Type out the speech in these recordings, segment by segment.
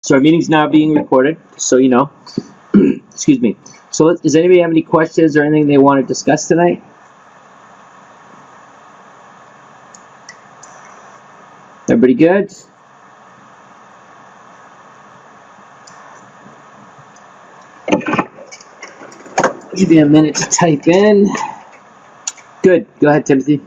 So our meeting's now being recorded, so you know. Excuse me. So does anybody have any questions or anything they want to discuss tonight? Everybody good? Give you a minute to type in. Good. Go ahead, Timothy.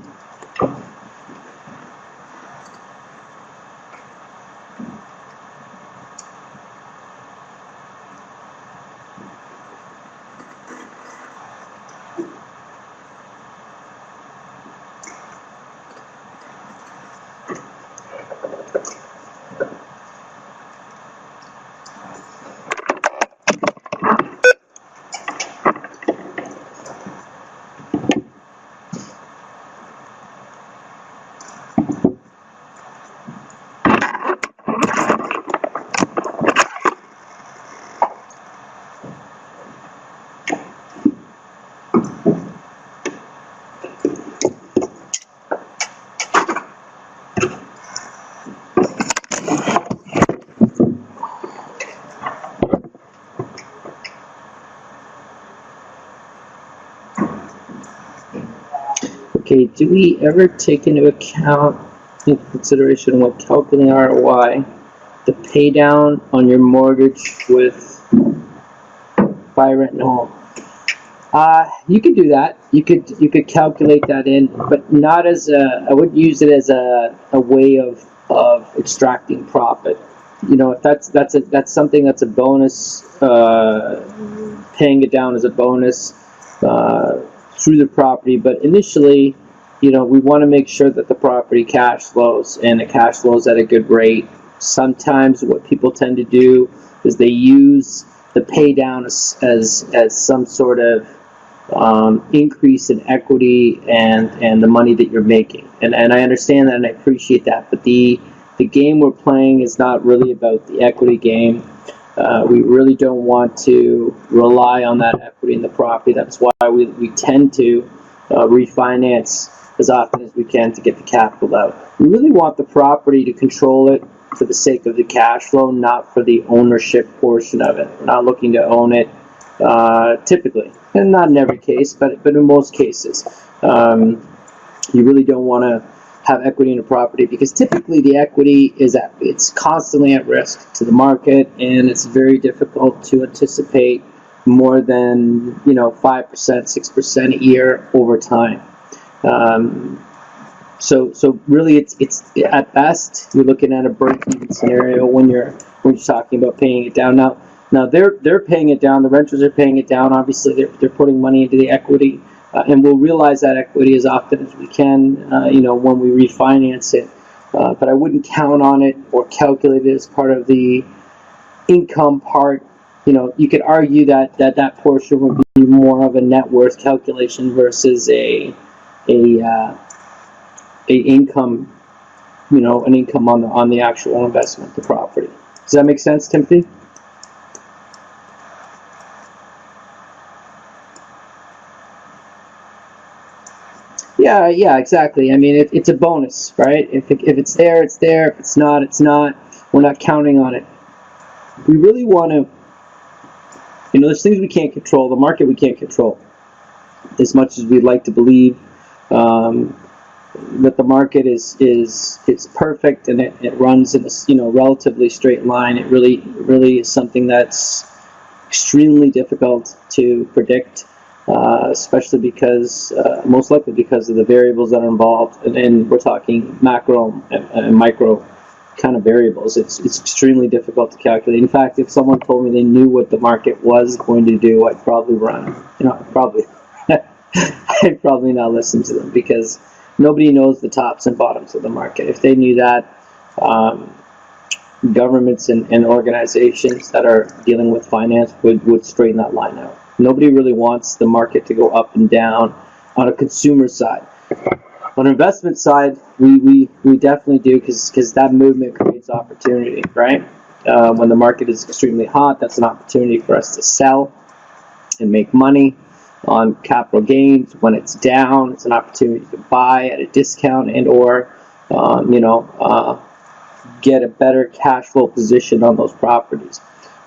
Okay, do we ever take into account, in consideration when calculating ROI, the pay down on your mortgage with buy, rent, and home? You could do that. You could calculate that in, but not as a. I would use it as a way of extracting profit. You know, if that's something that's a bonus, paying it down as a bonus through the property. But initially, you know, we want to make sure that the property cash flows and it cash flows at a good rate. Sometimes what people tend to do is they use the pay down as some sort of increase in equity and the money that you're making. And I understand that and I appreciate that, but the game we're playing is not really about the equity game. We really don't want to rely on that equity in the property. That's why we tend to refinance as often as we can to get the capital out. We really want the property to control it for the sake of the cash flow, not for the ownership portion of it. We're not looking to own it typically, and not in every case, but in most cases. You really don't want to have equity in a property because typically the equity it's constantly at risk to the market, and it's very difficult to anticipate more than 5%, 6% a year over time. So really, it's at best you're looking at a break-even scenario when you're talking about paying it down. Now they're paying it down. The renters are paying it down. Obviously, they're putting money into the equity, and we'll realize that equity as often as we can. When we refinance it. But I wouldn't count on it or calculate it as part of the income part. You could argue that portion would be more of a net worth calculation versus a income, an income on the actual investment, the property. Does that make sense, Timothy? Yeah, exactly. I mean, it's a bonus, right? If it's there, it's there. If it's not, it's not. We're not counting on it. We really want to, there's things we can't control. The market we can't control. As much as we'd like to believe that the market is perfect and it runs in a relatively straight line, it really is something that's extremely difficult to predict. Especially because, most likely because of the variables that are involved, and we're talking macro and micro kind of variables. It's extremely difficult to calculate. In fact, if someone told me they knew what the market was going to do, I'd probably run. I'd probably not listen to them because nobody knows the tops and bottoms of the market. If they knew that, governments and organizations that are dealing with finance would straighten that line out. Nobody really wants the market to go up and down on a consumer side. On an investment side, we definitely do because that movement creates opportunity, right? When the market is extremely hot, that's an opportunity for us to sell and make money on capital gains. When it's down, it's an opportunity to buy at a discount and or get a better cash flow position on those properties.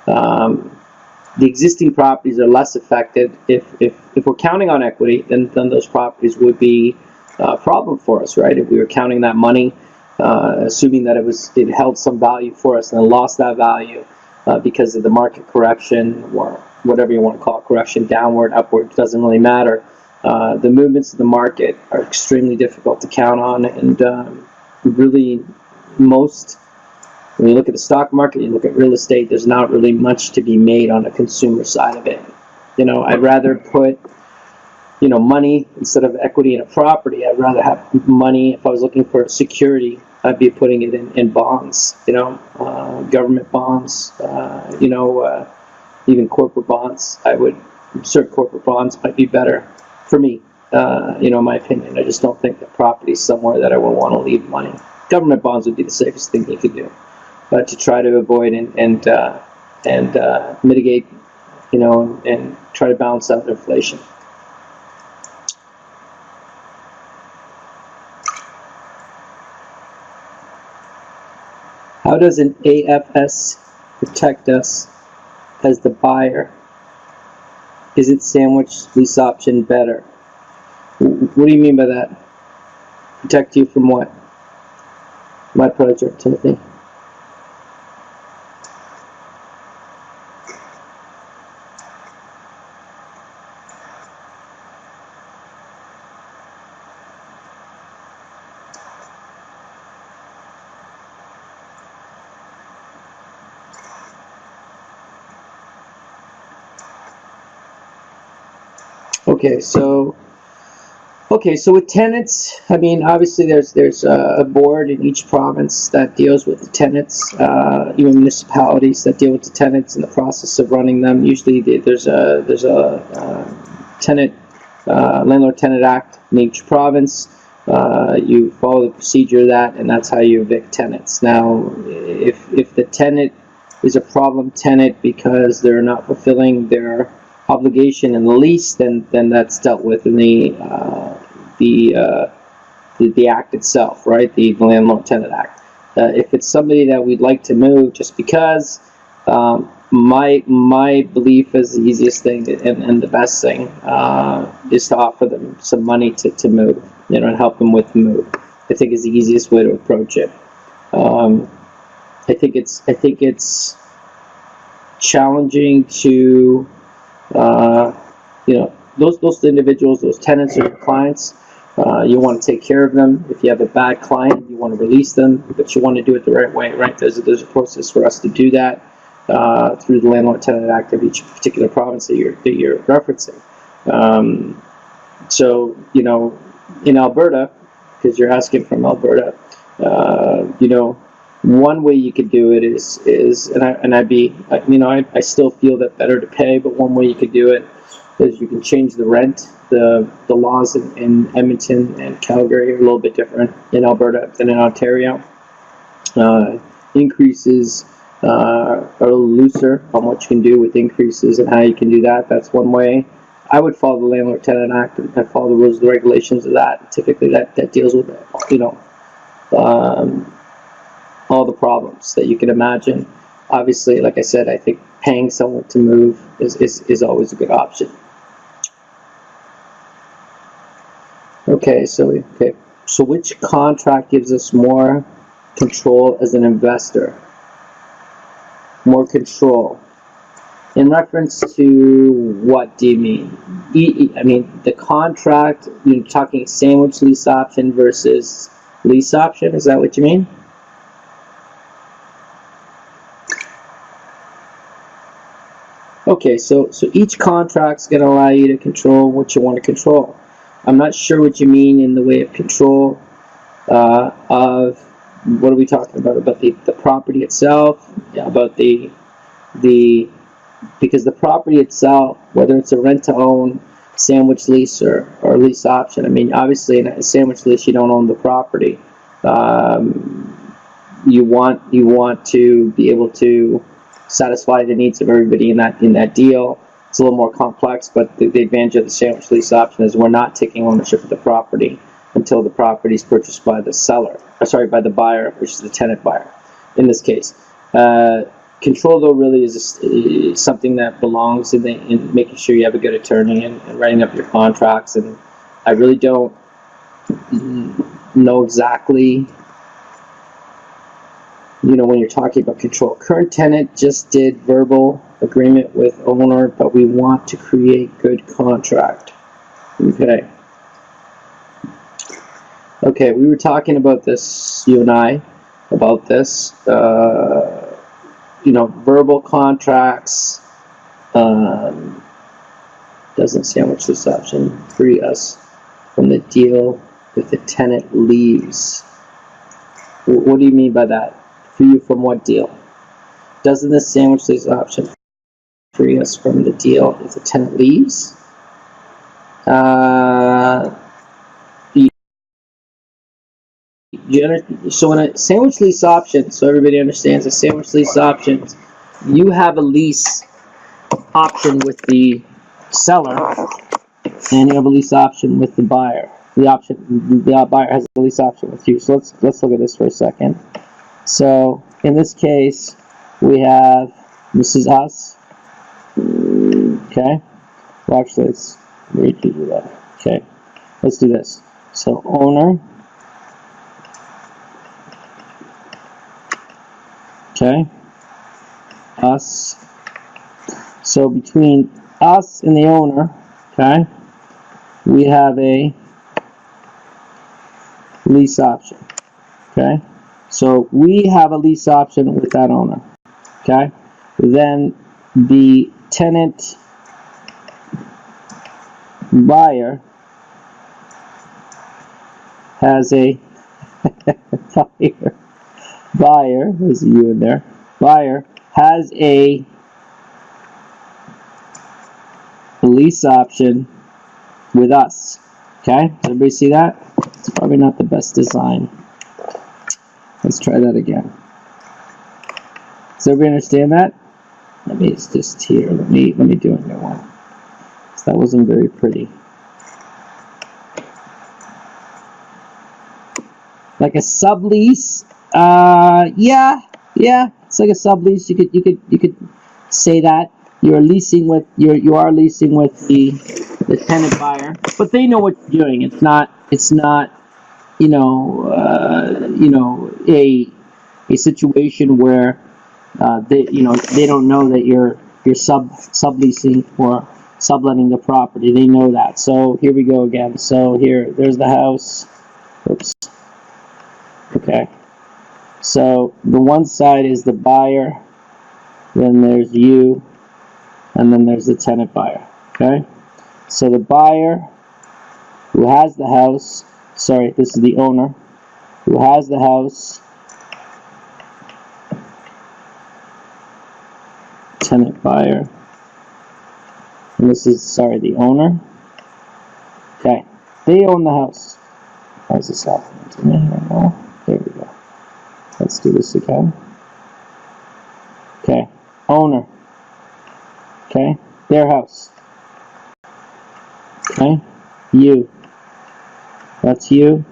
The existing properties are less affected. If we're counting on equity, then those properties would be a problem for us, right? If we were counting that money, assuming that it held some value for us and then lost that value because of the market correction, or whatever you want to call it, correction, downward, upward, doesn't really matter. The movements of the market are extremely difficult to count on, and really when you look at the stock market, you look at real estate, there's not really much to be made on the consumer side of it. I'd rather put money instead of equity in a property. I'd rather have money. If I was looking for security, I'd be putting it in bonds, government bonds, even corporate bonds. Certain corporate bonds might be better for me, in my opinion. I just don't think the property is somewhere that I would want to leave money. Government bonds would be the safest thing you could do, to try to avoid and mitigate, and try to balance out inflation. How does an AFS protect us as the buyer? Is it sandwich lease option better? What do you mean by that? Protect you from what? My pleasure, Timothy. Okay, so with tenants, I mean, obviously there's a board in each province that deals with the tenants, even municipalities that deal with the tenants in the process of running them. Usually there's a tenant, landlord-tenant act in each province. You follow the procedure of that, and that's how you evict tenants. Now, if the tenant is a problem tenant because they're not fulfilling their obligation in the lease, then that's dealt with in the act itself, right? The Landlord-Tenant Act. If it's somebody that we'd like to move just because, my belief is the easiest thing and the best thing is to offer them some money to move, and help them with the move. I think is the easiest way to approach it. I think it's challenging to those individuals, those tenants or your clients. You want to take care of them. If you have a bad client, you want to release them, but you want to do it the right way, right? There's a process for us to do that through the Landlord-Tenant Act of each particular province that you're referencing. So, in Alberta, because you're asking from Alberta, one way you could do it is I still feel that better to pay, but one way you could do it is you can change the rent. The laws in Edmonton and Calgary are a little bit different in Alberta than in Ontario. Increases are a little looser on what you can do with increases and how you can do that. That's one way. I would follow the Landlord-Tenant Act and follow the rules and regulations of that. Typically that deals with all the problems that you can imagine. Obviously, like I said, I think paying someone to move is always a good option. So which contract gives us more control as an investor? More control. In reference to what do you mean? I mean, the contract, you're talking sandwich lease option versus lease option, is that what you mean? Okay, so each contract's going to allow you to control what you want to control. I'm not sure what you mean in the way of control of, what are we talking about? About the property itself? Yeah, about because the property itself, whether it's a rent-to-own, sandwich lease or lease option, I mean, obviously in a sandwich lease you don't own the property. You want to be able to satisfy the needs of everybody in that deal. It's a little more complex, but the advantage of the sandwich lease option is we're not taking ownership of the property until the property is purchased by the seller, by the buyer, which is the tenant buyer. in this case. Control, though, really is something that belongs in making sure you have a good attorney and writing up your contracts. And I really don't know exactly, when you're talking about control. Current tenant just did verbal agreement with owner, but we want to create good contract. Okay. Okay, we were talking about this, you and I, about this. Verbal contracts. Doesn't sandwich this option free us from the deal if the tenant leaves. What do you mean by that? Free you from what deal? Doesn't this sandwich this option free us from the deal if the tenant leaves? So in a sandwich lease option, so everybody understands a sandwich lease option, you have a lease option with the seller, and you have a lease option with the buyer. The buyer has a lease option with you. So let's look at this for a second. So in this case, we have, this is us. Okay. Well, actually, let's redo that. Okay. Let's do this. So owner. Okay. Us. So between us and the owner, okay, we have a lease option. Okay. So we have a lease option with that owner. Okay. Then the tenant buyer has a buyer, there's a U in there. Buyer has a lease option with us. Okay, does everybody see that? It's probably not the best design. Let's try that again. Does everybody understand that? Let me, it's just here. Let me do a new one. So that wasn't very pretty. Like a sublease. Yeah, it's like a sublease. You could say that you are leasing with the tenant buyer, but they know what you're doing. It's not a situation where they don't know that you're subleasing or subletting the property. They know that. So here we go again. So there's the house. Oops. Okay. So the one side is the buyer, then there's you, and then there's the tenant buyer. Okay. So the buyer who has the house, sorry, this is the owner who has the house, tenant buyer, and this is, sorry, the owner. Okay, they own the house. How's this happening to me right now? There we go. Let's do this again. Okay, owner. Okay, their house. Okay, you. That's you.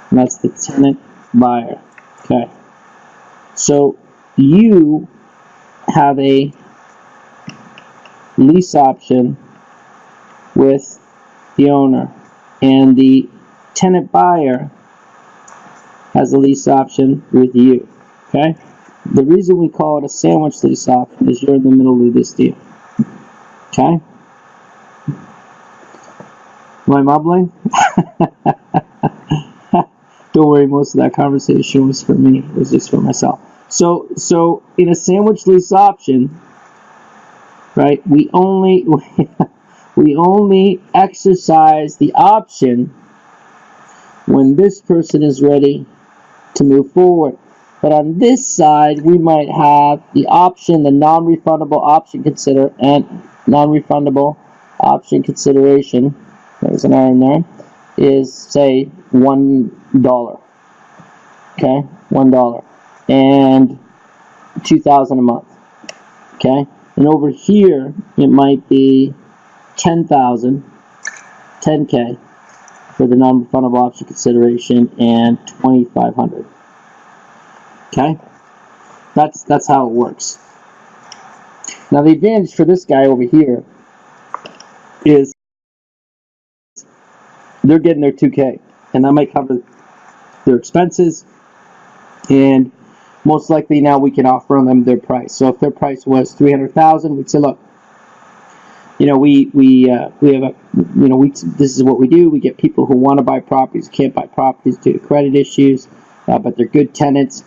And that's the tenant buyer. Okay, so you have a lease option with the owner, and the tenant buyer has a lease option with you. Okay, the reason we call it a sandwich lease option is you're in the middle of this deal. Okay, am I mumbling? Don't worry, most of that conversation was for me. It was just for myself. So in a sandwich lease option, right, we only exercise the option when this person is ready to move forward. But on this side, we might have the option, the non-refundable option non-refundable option consideration. There's an R in there. Is say $1. Okay, $1 and $2,000 a month. Okay, and over here it might be 10,000, 10K for the non-refundable option consideration and 2,500. Okay, That's how it works. Now the advantage for this guy over here is they're getting their 2K, and that might cover their expenses, and most likely now we can offer them their price. So if their price was $300,000, we'd say, look, we have a, this is what we do. We get people who want to buy properties, can't buy properties due to credit issues, but they're good tenants.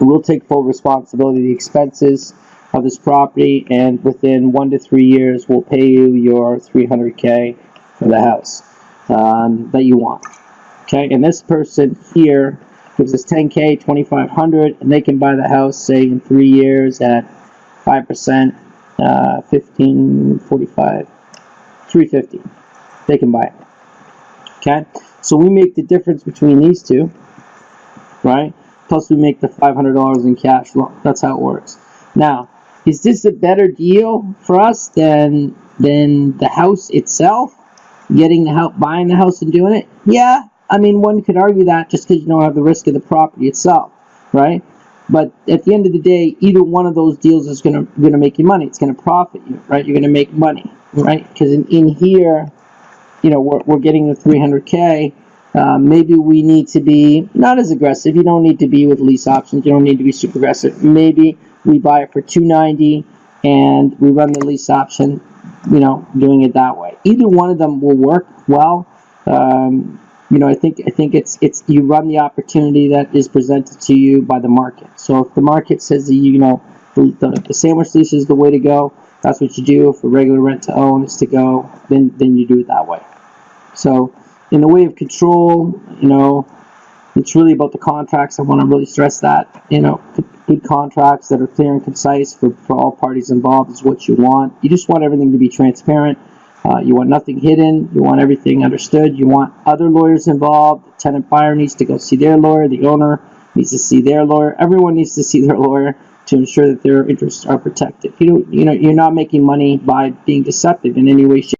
We'll take full responsibility of the expenses of this property, and within 1 to 3 years, we'll pay you your $300K for the house that you want. Okay, and this person here gives us $10K, $2,500, and they can buy the house, say, in 3 years at 5%, 1545, $350. They can buy it. Okay, so we make the difference between these two, right? Plus we make the $500 in cash flow. That's how it works. Now, is this a better deal for us than the house itself? Getting the help, buying the house and doing it? Yeah, I mean, one could argue that just because you don't have the risk of the property itself, right? But at the end of the day, either one of those deals is gonna make you money. It's gonna profit you, right? You're gonna make money, right? Because in here, we're getting the $300K. Maybe we need to be not as aggressive. You don't need to be with lease options. You don't need to be super aggressive. Maybe we buy it for $290 and we run the lease option, doing it that way. Either one of them will work well. I think it's you run the opportunity that is presented to you by the market. So if the market says that the sandwich lease is the way to go, that's what you do. If a regular rent to own is to go, then you do it that way. So in the way of control, it's really about the contracts. I want to really stress that, good contracts that are clear and concise for all parties involved is what you want. You just want everything to be transparent. You want nothing hidden. You want everything understood. You want other lawyers involved. The tenant buyer needs to go see their lawyer. The owner needs to see their lawyer. Everyone needs to see their lawyer to ensure that their interests are protected. You're not making money by being deceptive in any way, shape,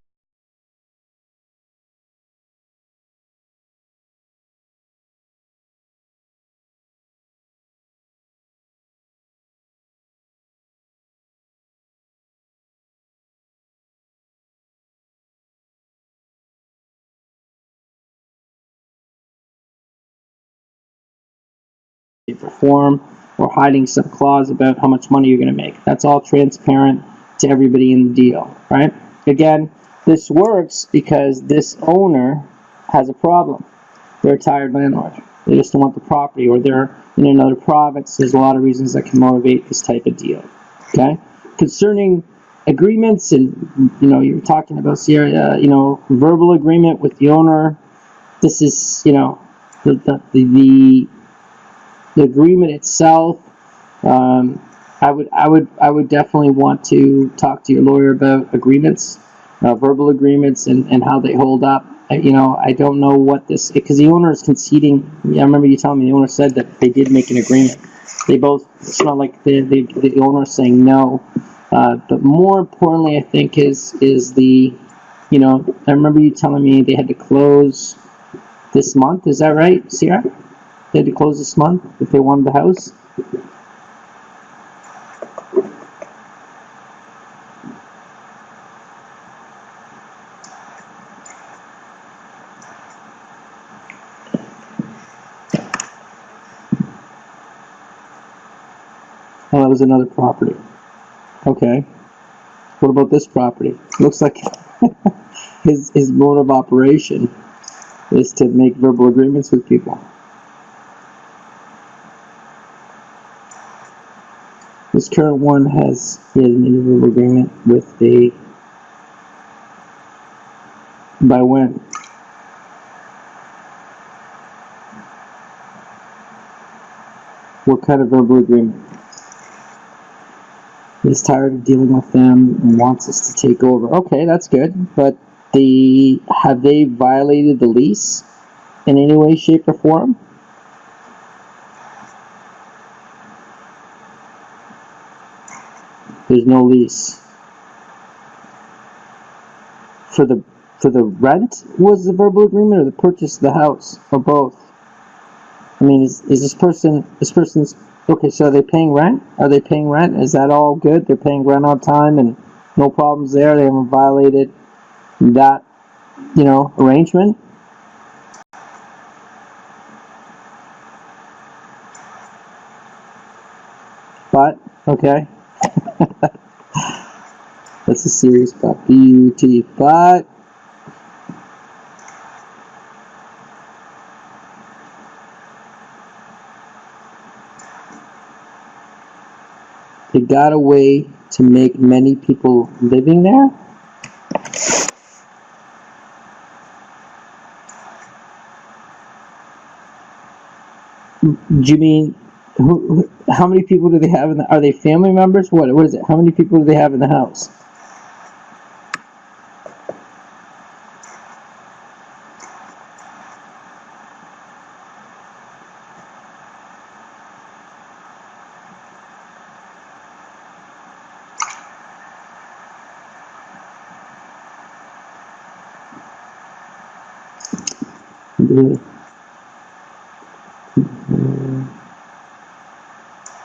shape, or form, or hiding some clause about how much money you're going to make. That's all transparent to everybody in the deal, right? Again, this works because this owner has a problem. They're a tired landlord. They just don't want the property, or they're in another province. There's a lot of reasons that can motivate this type of deal. Okay? Concerning agreements, and you're talking about Sierra, verbal agreement with the owner. This is, the agreement itself. I would definitely want to talk to your lawyer about agreements, verbal agreements, and how they hold up. I don't know what this, because the owner is conceding. I remember you telling me the owner said that they did make an agreement. They both, it's not like the owner is saying no. But more importantly, I think is the, I remember you telling me they had to close this month. Is that right, Sierra? They had to close this month if they wanted the house. Oh, that was another property. Okay. What about this property? Looks like his mode of operation is to make verbal agreements with people. This current one he has made a verbal agreement with by when? What kind of verbal agreement? He's tired of dealing with them and wants us to take over. Okay, that's good. But have they violated the lease in any way, shape, or form? There's no lease. For the rent was the verbal agreement, or the purchase of the house, or both? I mean, is this person's Okay, so are they paying rent? Are they paying rent? Is that all good? They're paying rent on time and no problems there? They haven't violated that, arrangement? But, okay. That's a serious but. B-U-T. But, they got a way to make many people living there? Do you mean, how many people do they have are they family members? What is it? How many people do they have in the house?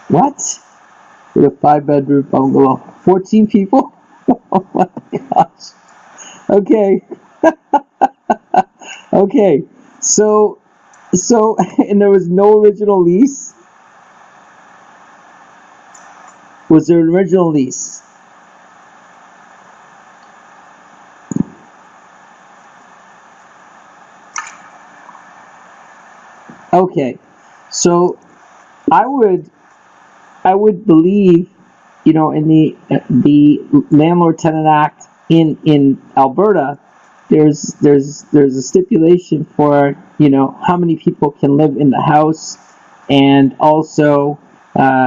What? With a 5-bedroom bungalow. 14 people? Oh my gosh. Okay. Okay. So, and there was no original lease? Was there an original lease? Okay. So, I would believe, in the Landlord Tenant Act in Alberta, there's a stipulation for how many people can live in the house, and also there's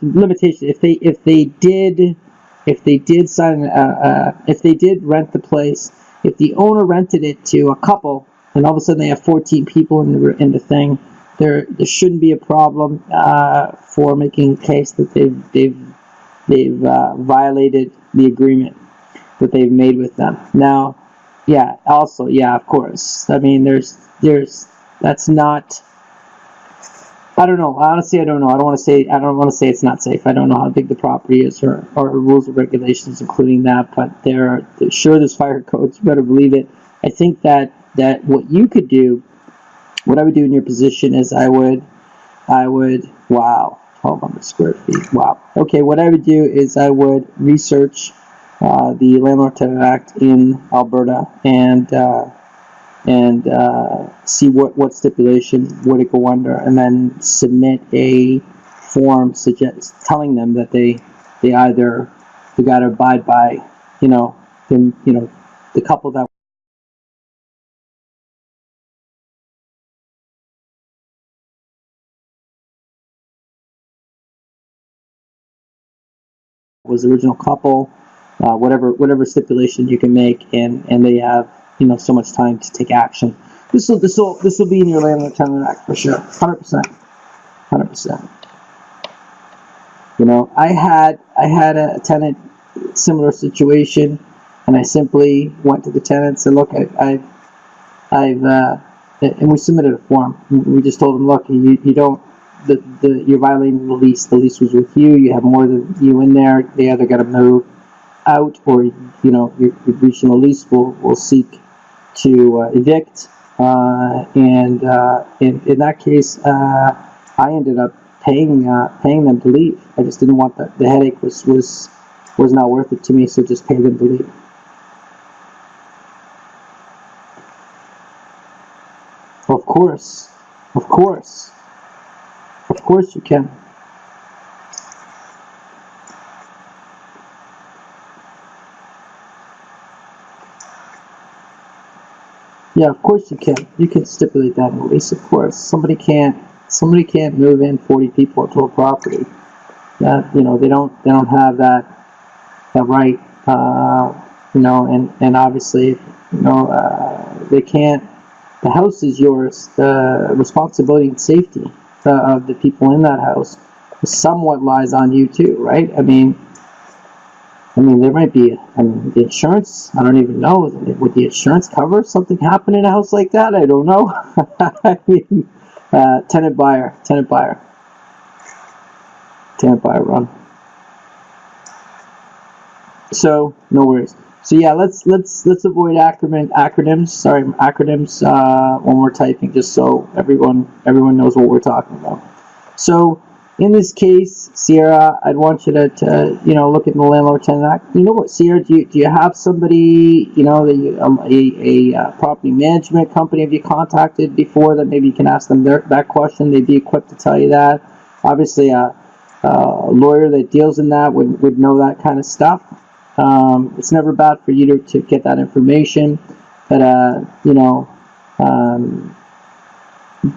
limitation if they did sign if they did rent the place, if the owner rented it to a couple and all of a sudden they have 14 people in the thing. There shouldn't be a problem for making a case that they've violated the agreement that they've made with them. Now, yeah, also, yeah, of course. I mean, there's that's not. I don't know. Honestly, I don't know. I don't want to say it's not safe. I don't know how big the property is or rules and regulations, including that. But there's fire codes. You better believe it. I think that what you could do. What I would do in your position is I would, wow, 1,200 square feet, wow. Okay, what I would do is I would research the Landlord Tenant Act in Alberta and see what stipulation would it go under, and then submit a form telling them that they got to abide by, the couple that was the original couple, whatever stipulation you can make, and they have so much time to take action. This will be in your Landlord Tenant Act for sure, 100%. I had a tenant similar situation, and I simply went to the tenant and said, look, and we submitted a form. We just told them, look, you don't. You're violating the lease. The lease was with you. You have more than you in there. They either got to move out, or you're breaching the lease. We'll seek to evict. And in that case, I ended up paying them to leave. I just didn't want the headache was not worth it to me. So just pay them to leave. Of course you can. Yeah, of course you can. You can stipulate that in the lease, of course. Somebody can't move in 40 people to a property. That they don't have that right. And obviously, they can't. The house is yours. The responsibility and safety of the people in that house somewhat lies on you too, right? I mean, there might be. The insurance. I don't even know. Would the insurance cover something happen in a house like that? I don't know. Tenant buyer, run. So no worries. So yeah, let's avoid acronyms. Sorry, acronyms when we're typing, just so everyone knows what we're talking about. So in this case, Sierra, I'd want you to look at the Landlord Tenant Act. You know what, Sierra? Do you have somebody a property management company have you contacted before that maybe you can ask them that question? They'd be equipped to tell you that. Obviously, a lawyer that deals in that would know that kind of stuff. It's never bad for you to get that information, but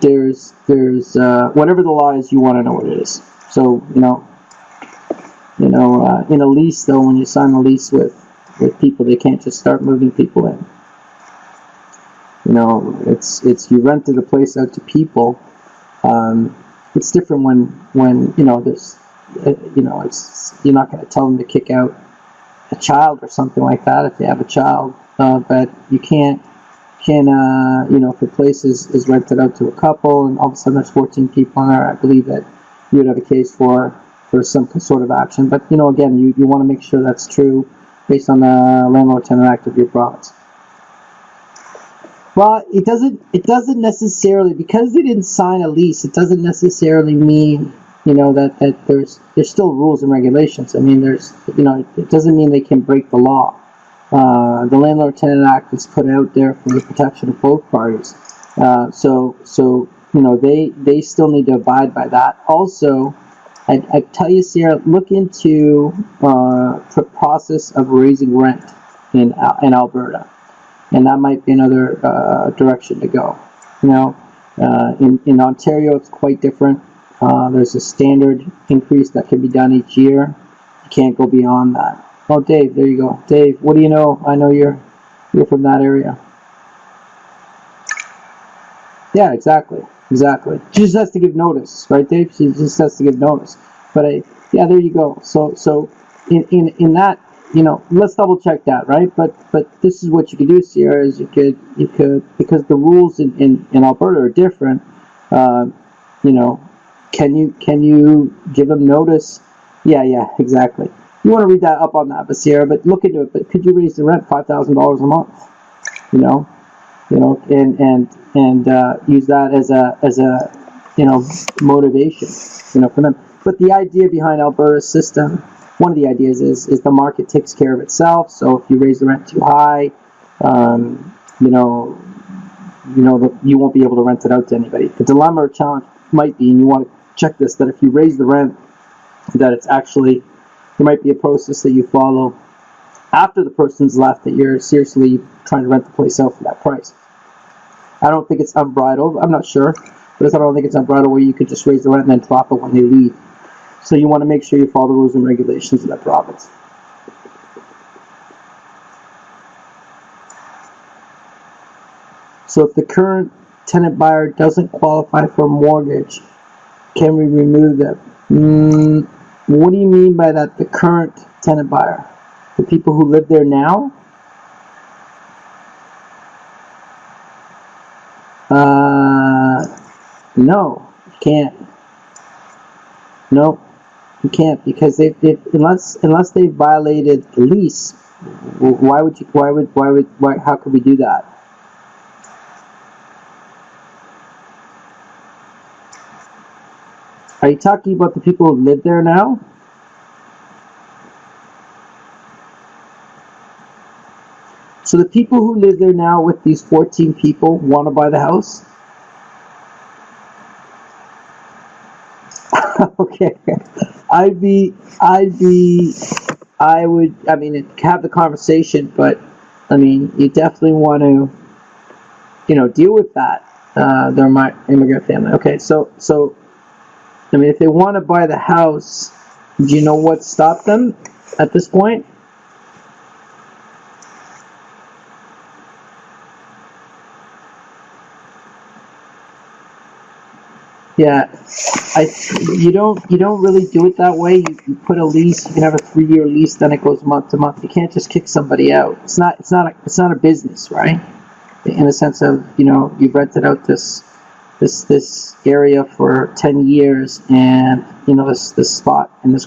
there's whatever the law is, you want to know what it is. So in a lease though, when you sign a lease with people, they can't just start moving people in. It's you rented a place out to people. It's different when there's it's you're not going to tell them to kick out a child or something like that if they have a child, but you can't if a place is rented out to a couple and all of a sudden there's 14 people in there, I believe that you would have a case for some sort of action. But again, you want to make sure that's true based on the Landlord Tenant Act of your province. Well, it doesn't necessarily, because they didn't sign a lease, it doesn't necessarily mean that there's still rules and regulations. I mean, it doesn't mean they can break the law. The Landlord Tenant Act is put out there for the protection of both parties. So they still need to abide by that. Also, I tell you, Sierra, look into the process of raising rent in Alberta, and that might be another direction to go. In Ontario, it's quite different. There's a standard increase that can be done each year. You can't go beyond that. Oh, Dave, there you go. Dave, what do you know? I know you're from that area. Yeah, exactly. She just has to give notice, right, Dave? She just has to give notice. But yeah, there you go. So in that, let's double check that, right? But this is what you could do, Sierra, is you could because the rules in Alberta are different. Can you give them notice? Yeah, exactly. You want to read that up on that, but Sierra, but look into it. But could you raise the rent $5,000 a month? And use that as a motivation, for them. But the idea behind Alberta's system, one of the ideas is the market takes care of itself. So if you raise the rent too high, you won't be able to rent it out to anybody. The dilemma or challenge might be, and you want to check this, that if you raise the rent, that it's actually, there might be a process that you follow after the person's left, that you're seriously trying to rent the place out for that price. I don't think it's unbridled. I'm not sure, but I don't think it's unbridled where you could just raise the rent and then drop it when they leave. So you want to make sure you follow the rules and regulations of that province. So if the current tenant buyer doesn't qualify for a mortgage, can we remove them? What do you mean by that, the current tenant buyer? The people who live there now? No, you can't. No, you can't, because unless they violated the lease, why how could we do that? Are you talking about the people who live there now? So the people who live there now with these 14 people want to buy the house? Okay. I would have the conversation, but you definitely want to, deal with that. They're my immigrant family. Okay, so if they want to buy the house, do you know what stopped them at this point? Yeah, you don't really do it that way. You put a lease. You can have a 3-year lease, then it goes month to month. You can't just kick somebody out. It's not a business, right? In the sense of you've rented out this this area for 10 years, and this spot in this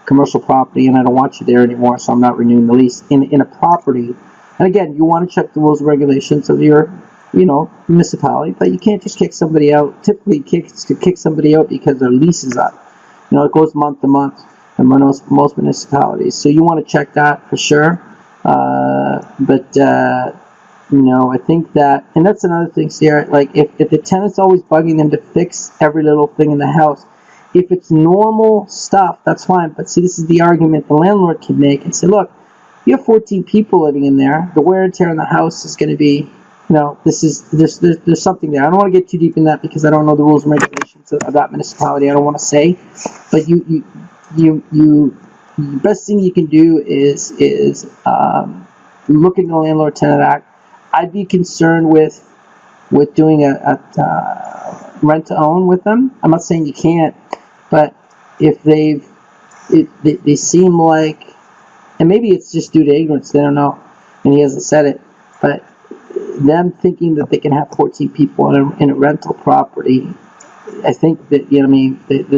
commercial property, and I don't want you there anymore, so I'm not renewing the lease in a property. And again, you want to check the rules and regulations of your municipality, but you can't just kick somebody out. Typically, kick somebody out because their lease is up. It goes month to month in most municipalities. So you want to check that for sure. I think that, and that's another thing, Sarah, like if the tenant's always bugging them to fix every little thing in the house, if it's normal stuff, that's fine. But see, this is the argument the landlord can make and say, look, you have 14 people living in there. The wear and tear on the house is going to be, there's something there. I don't want to get too deep in that because I don't know the rules and regulations of that municipality. I don't want to say, but you best thing you can do is look at the Landlord Tenant Act. I'd be concerned with doing a rent to own with them. I'm not saying you can't, but if they seem like, and maybe it's just due to ignorance, they don't know, and he hasn't said it, but them thinking that they can have 14 people in a rental property, I think that,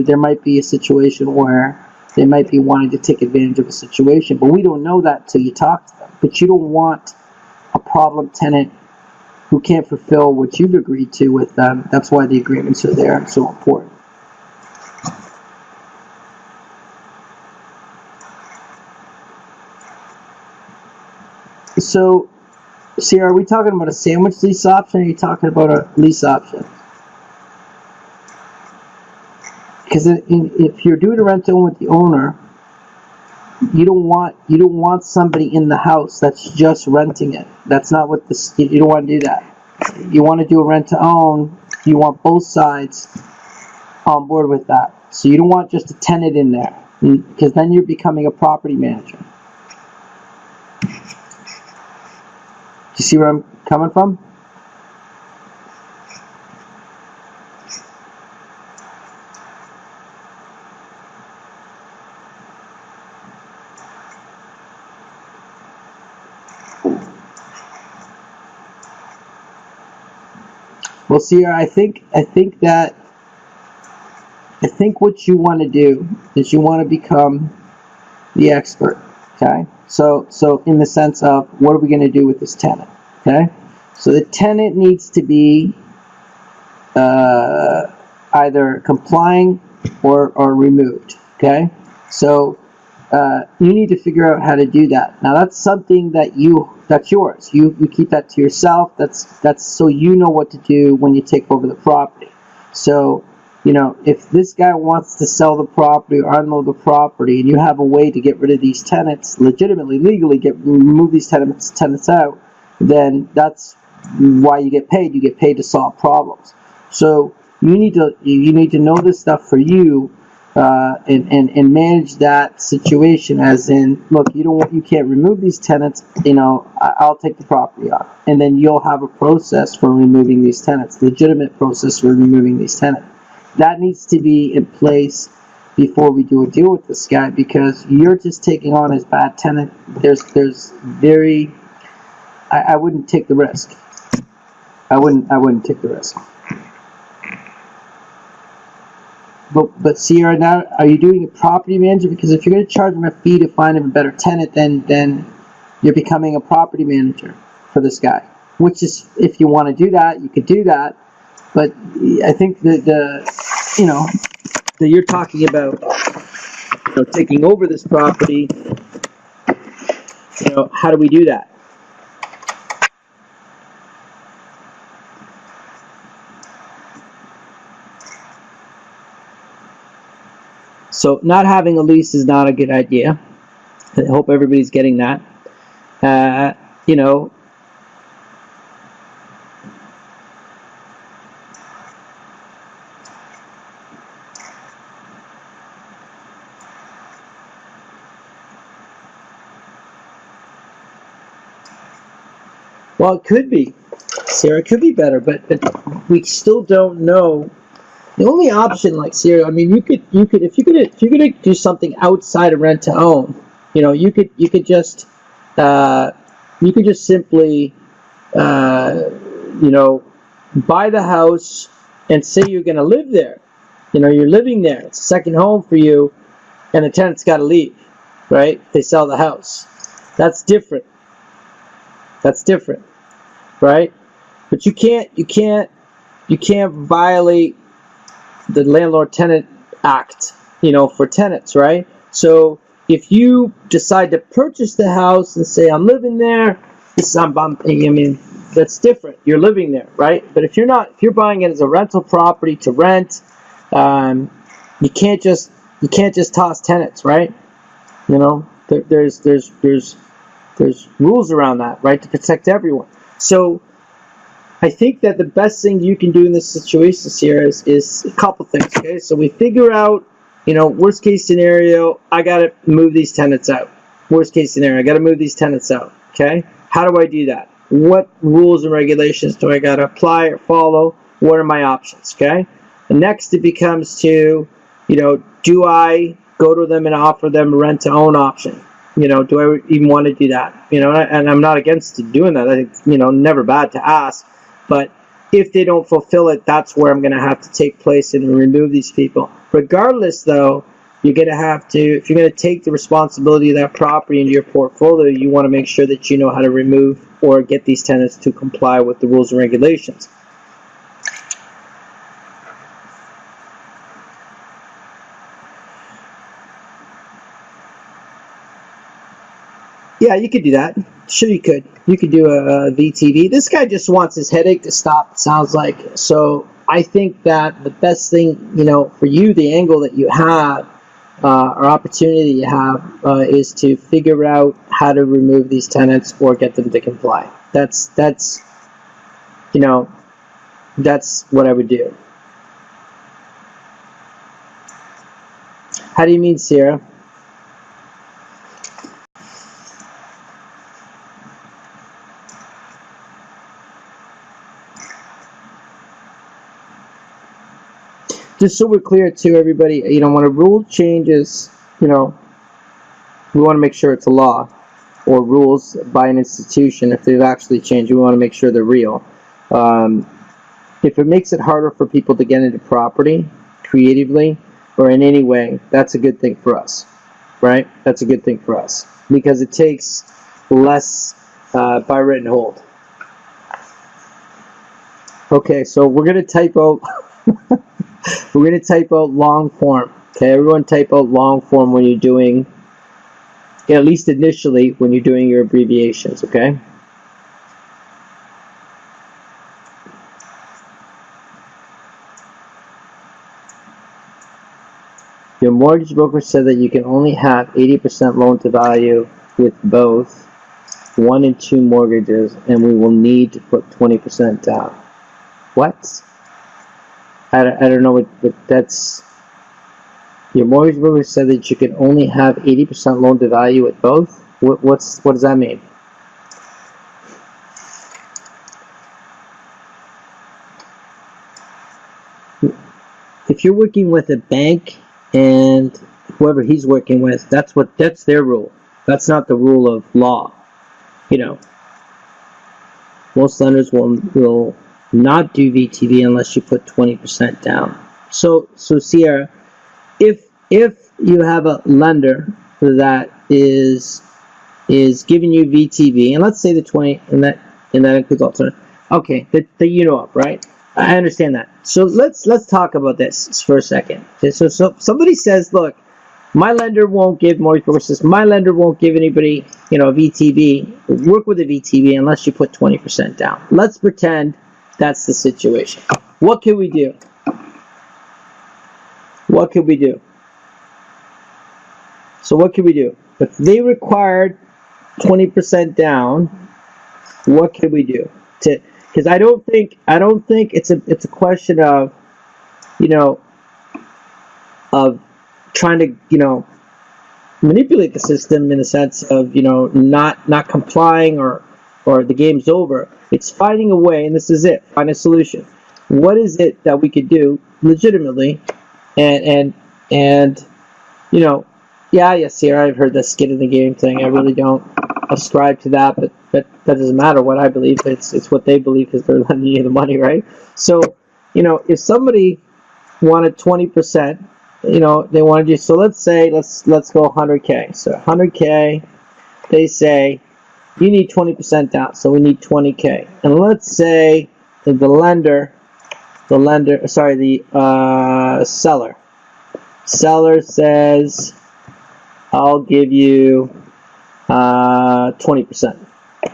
there might be a situation where they might be wanting to take advantage of a situation, but we don't know that till you talk to them. But you don't want a problem tenant who can't fulfill what you've agreed to with them. That's why the agreements are there and so important. So, Sierra, are we talking about a sandwich lease option, or are you talking about a lease option? Because if you're doing a rent to own with the owner, you don't want somebody in the house that's just renting it. That's not what you don't want to do that. You want to do a rent to own. You want both sides on board with that. So you don't want just a tenant in there, because then you're becoming a property manager. Do you see where I'm coming from? Well, Sierra, I think what you want to do is you want to become the expert. Okay, so in the sense of, what are we going to do with this tenant? Okay, so the tenant needs to be either complying or removed. Okay, so you need to figure out how to do that. Now that's something that's yours. You keep that to yourself. That's so you know what to do when you take over the property. So if this guy wants to sell the property or unload the property, and you have a way to get rid of these tenants legitimately, legally, remove these tenants out, then that's why you get paid. You get paid to solve problems. So you need to know this stuff for you, and manage that situation. As in, look, you can't remove these tenants. I'll take the property off, and then you'll have a process for removing these tenants, legitimate process for removing these tenants. That needs to be in place before we do a deal with this guy, because you're just taking on his bad tenant. I wouldn't take the risk. I wouldn't take the risk. But Sierra, now, are you doing a property manager? Because if you're going to charge him a fee to find him a better tenant, then you're becoming a property manager for this guy. Which is, if you want to do that, you could do that. But I think that that you're talking about, taking over this property. How do we do that? So not having a lease is not a good idea. I hope everybody's getting that. Well, it could be, Sarah. It could be better, but we still don't know. The only option, like Sarah, I mean, you could if you're gonna do something outside of rent to own, you could just simply buy the house and say you're going to live there. You know, you're living there. It's a second home for you, and the tenant's got to leave, right? They sell the house. That's different. That's different, right? But you can't violate the Landlord-Tenant Act, you know, for tenants, right? So if you decide to purchase the house and say, I'm living there, that's different. You're living there, right? But if you're buying it as a rental property to rent, you can't just toss tenants, right? You know, there's rules around that, right, to protect everyone. So I think that the best thing you can do in this situation here is a couple things. Okay, so we figure out, you know, worst case scenario, I gotta move these tenants out. Worst case scenario, I gotta move these tenants out. Okay, how do I do that? What rules and regulations do I gotta apply or follow? What are my options? Okay, and next it becomes to, you know, do I go to them and offer them a rent to own option? You know, do I even want to do that? You know, and I'm not against doing that. I think, you know, never bad to ask. But if they don't fulfill it, that's where I'm going to have to take place and remove these people. Regardless, though, you're going to have to, if you're going to take the responsibility of that property into your portfolio, you want to make sure that you know how to remove or get these tenants to comply with the rules and regulations. Yeah, you could do that. Sure, you could. You could do a VTV. This guy just wants his headache to stop, it sounds like. So I think that the best thing, you know, for you, the angle that you have, or opportunity you have, is to figure out how to remove these tenants or get them to comply. That's you know, that's what I would do. How do you mean, Sarah? Just so we're clear to everybody, you know, when a rule changes, you know, we want to make sure it's a law, or rules by an institution. If they've actually changed, we want to make sure they're real. If it makes it harder for people to get into property creatively or in any way, that's a good thing for us, right? That's a good thing for us because it takes less by written hold. Okay, so we're going to type out we're going to type out long form. Okay, everyone type out long form when you're doing, at least initially, when you're doing your abbreviations, okay? Your mortgage broker said that you can only have 80% loan to value with both 1 and 2 mortgages, and we will need to put 20% down. What? I don't know what that's. Your mortgage broker said that you can only have 80% loan to value with both. What does that mean? If you're working with a bank and whoever he's working with, that's their rule. That's not the rule of law. You know, most lenders will not do VTV unless you put 20% down. So Sierra, if you have a lender that is giving you VTV, and let's say the 20, and that includes alternative. Okay, the UNO-UP, right? I understand that. So let's talk about this for a second. Okay, so somebody says, look, my lender won't give mortgage brokers, my lender won't give anybody, you know, a VTV, work with a VTV unless you put 20% down. Let's pretend that's the situation. What can we do? What could we do? So what can we do? If they required 20% down, what can we do? Because I don't think it's a question of, you know, of trying to, you know, manipulate the system in the sense of, you know, not complying or the game's over. It's finding a way, and this is it. Find a solution. What is it that we could do legitimately, and you know, yes, here I've heard the skin in the game thing. I really don't ascribe to that, but that doesn't matter what I believe. It's what they believe because they're lending you the money, right? So, if somebody wanted 20%, they wanted you. So let's say let's go 100K. So 100K, they say you need 20% down. So we need 20K. And let's say that the seller says, I'll give you 20%.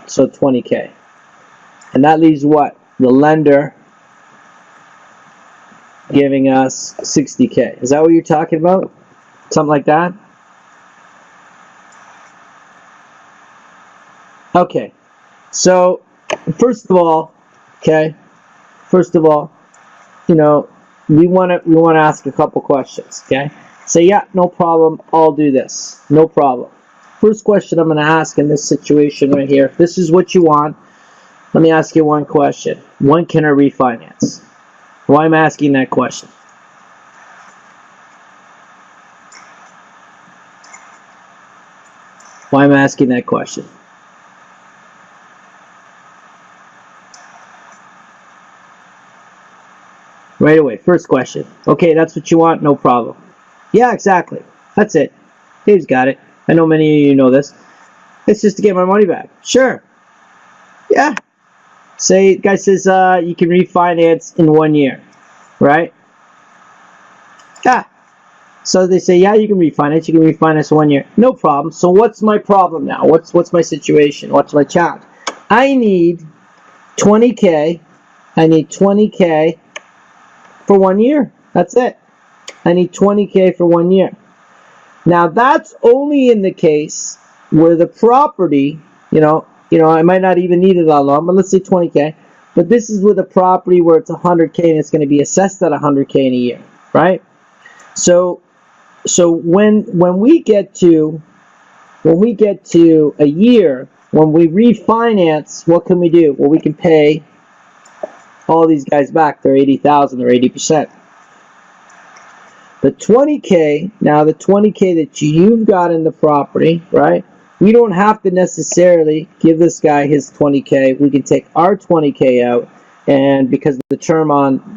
So 20K. And that leaves what? The lender giving us 60K. Is that what you're talking about? Something like that? Okay. So, first of all, we want to ask a couple questions, okay? Say, yeah, no problem, I'll do this. No problem. First question I'm going to ask in this situation right here, if this is what you want, let me ask you one question. When can I refinance? Why am I asking that question? Why am I asking that question? Right away, first question. Okay, that's what you want, no problem. Yeah, exactly. That's it. Dave's got it. I know many of you know this. It's just to get my money back. Sure. Yeah. Say, guy says you can refinance in 1 year, right? Yeah. So they say, yeah, you can refinance. You can refinance in 1 year. No problem. So what's my problem now? What's my situation? What's my challenge? I need 20K. I need 20K for 1 year. That's it. I need 20K for 1 year. Now that's only in the case where the property, I might not even need it that long, but let's say 20K. But this is with a property where it's 100K and it's going to be assessed at 100K in a year, right? So when we get to a year, when we refinance, what can we do? Well, we can pay all these guys back their 80,000 or 80%. The 20K, now the 20K that you've got in the property, right? We don't have to necessarily give this guy his 20K. We can take our 20K out, and because the term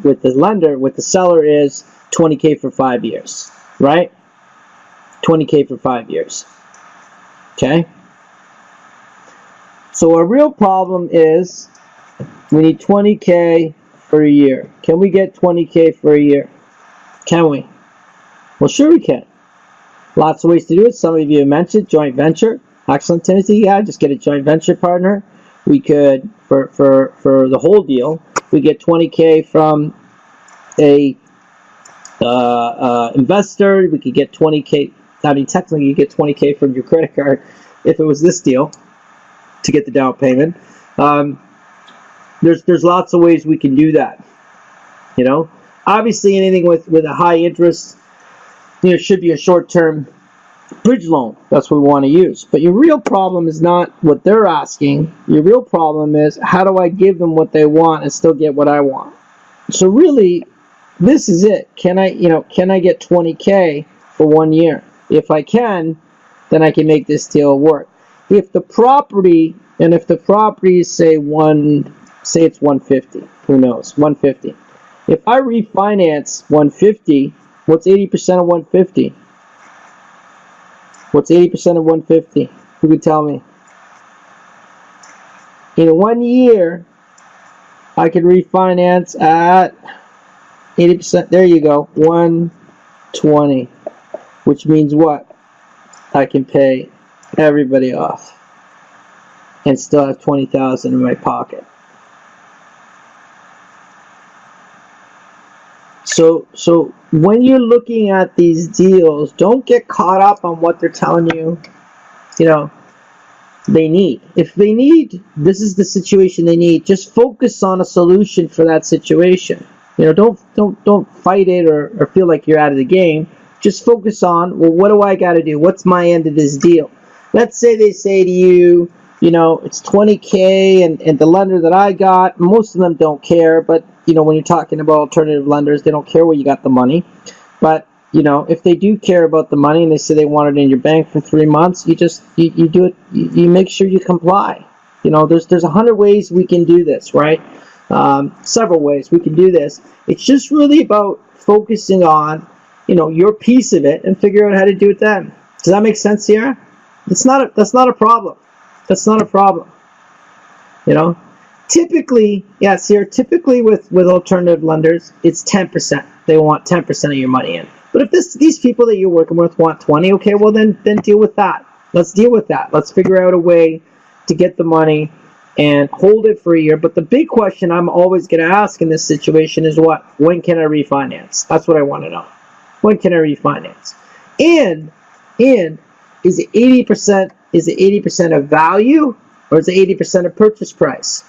with the seller is 20K for 5 years, right? 20K for 5 years. Okay? So our real problem is we need 20K for a year. Can we get 20K for a year? Can we? Well, sure we can. Lots of ways to do it. Some of you mentioned joint venture. Excellent, Timothy. Yeah, just get a joint venture partner. We could, for the whole deal, we get 20K from a investor. We could get 20K. I mean, technically, you get 20K from your credit card if it was this deal to get the down payment. There's lots of ways we can do that. Obviously, anything with a high interest, should be a short-term bridge loan. That's what we want to use. But your real problem is not what they're asking. Your real problem is, how do I give them what they want and still get what I want? So really, this is it. Can I get 20K for 1 year? If I can, then I can make this deal work. If the property is say it's 150, who knows, 150. If I refinance 150, what's 80% of 150? What's 80% of 150? Who could tell me? In 1 year, I could refinance at 80%. There you go, 120. Which means what? I can pay everybody off and still have 20,000 in my pocket. So when you're looking at these deals, don't get caught up on what they're telling you, they need. If they need, this is the situation they need, just focus on a solution for that situation. Don't fight it or feel like you're out of the game. Just focus on, well, what do I got to do? What's my end of this deal? Let's say they say to you, it's 20K and the lender that I got, most of them don't care, but when you're talking about alternative lenders, they don't care where you got the money. But if they do care about the money and they say they want it in your bank for 3 months, you do it. You make sure you comply. You know, there's 100 ways we can do this, right? Several ways we can do this. It's just really about focusing on, you know, your piece of it and figure out how to do it then. Does that make sense, Sierra? That's not a problem. That's not a problem. You know, typically, yeah, Sierra. Typically, with alternative lenders, it's 10%. They want 10% of your money in. But if these people that you're working with want 20, okay, well then deal with that. Let's deal with that. Let's figure out a way to get the money and hold it for a year. But the big question I'm always going to ask in this situation is what? When can I refinance? That's what I want to know. When can I refinance? And is it 80%? Is it 80% of value, or is it 80% of purchase price?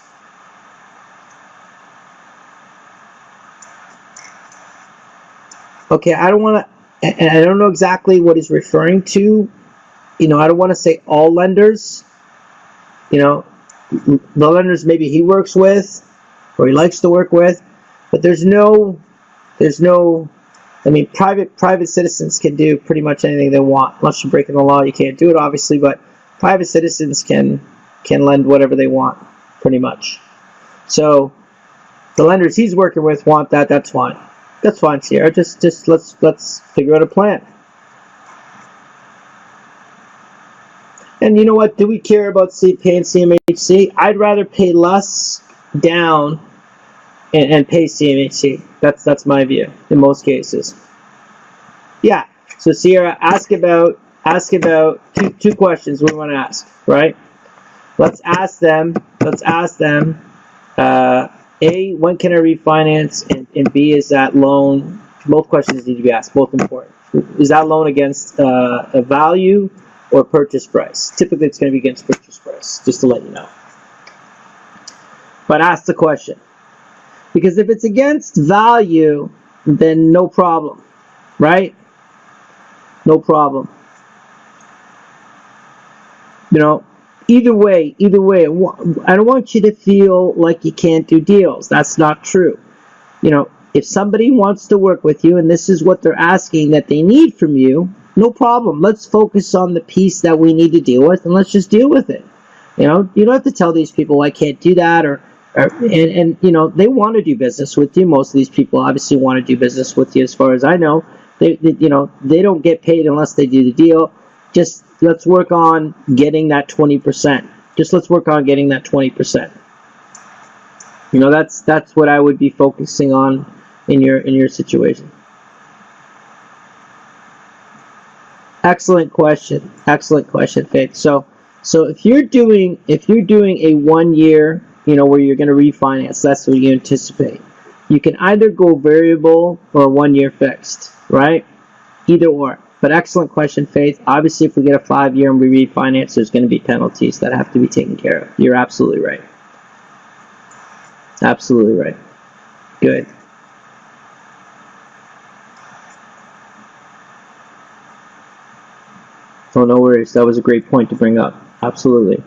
Okay, I don't want to, and I don't know exactly what he's referring to. You know, I don't want to say all lenders. You know, the lenders maybe he works with or he likes to work with, but there's no, I mean, private citizens can do pretty much anything they want. Unless you're breaking the law, you can't do it, obviously, but private citizens can lend whatever they want, pretty much. So the lenders he's working with want that. That's fine. That's fine, Sierra. Just let's figure out a plan. And you know what? Do we care about paying CMHC? I'd rather pay less down and pay CMHC. That's my view in most cases. Yeah. So Sierra, ask about two questions we want to ask, right? Let's ask them. A, when can I refinance? And B, is that loan? Both questions need to be asked. Both important. Is that loan against a value or purchase price? Typically, it's going to be against purchase price. Just to let you know. But ask the question, because if it's against value, then no problem, right? No problem. You know. Either way, I don't want you to feel like you can't do deals. That's not true. You know, if somebody wants to work with you and this is what they're asking that they need from you, no problem. Let's focus on the piece that we need to deal with and let's just deal with it. You know, you don't have to tell these people I can't do that and you know, they want to do business with you. Most of these people obviously want to do business with you as far as I know. They you know, they don't get paid unless they do the deal. Just let's work on getting that 20%. Just let's work on getting that 20%. You know, that's what I would be focusing on in your situation. Excellent question, Faith. So if you're doing a 1 year, you know, where you're going to refinance, that's what you anticipate. You can either go variable or 1 year fixed, right? Either or. But excellent question, Faith. Obviously, if we get a 5 year and we refinance, there's going to be penalties that have to be taken care of. You're absolutely right. Absolutely right. Good. Oh, no worries. That was a great point to bring up. Absolutely.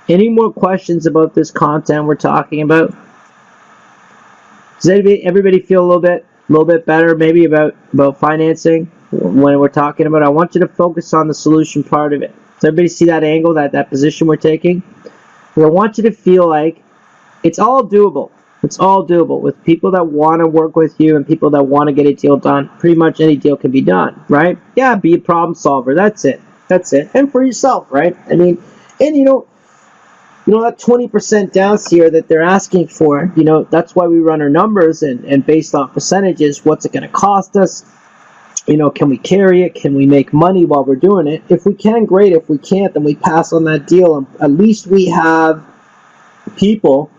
Any more questions about this content we're talking about? Does everybody feel a little bit better maybe about financing? When we're talking about, I want you to focus on the solution part of it. Does everybody see that angle, that position we're taking? I want you to feel like it's all doable. It's all doable with people that want to work with you and people that want to get a deal done. Pretty much any deal can be done, right? Yeah, be a problem solver. That's it. And for yourself, right? I mean, and you know that 20% down here that they're asking for, you know, that's why we run our numbers and based on percentages, what's it going to cost us? You know, can we carry it? Can we make money while we're doing it? If we can, great. If we can't, then we pass on that deal. And at least we have people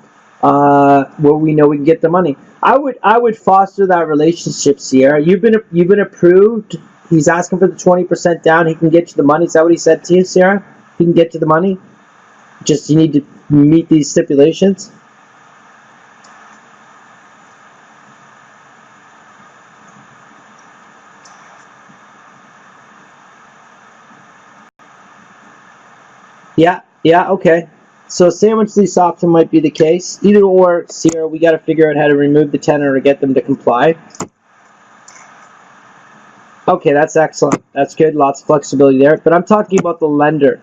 where we know we can get the money. I would foster that relationship, Sierra. You've been approved. He's asking for the 20% down. He can get you the money. Is that what he said to you, Sierra? He can get you the money. Just you need to meet these stipulations. Yeah, okay. So sandwich lease option might be the case. Either or, Sierra, we got to figure out how to remove the tenant or get them to comply. Okay, that's excellent. That's good. Lots of flexibility there. But I'm talking about the lender.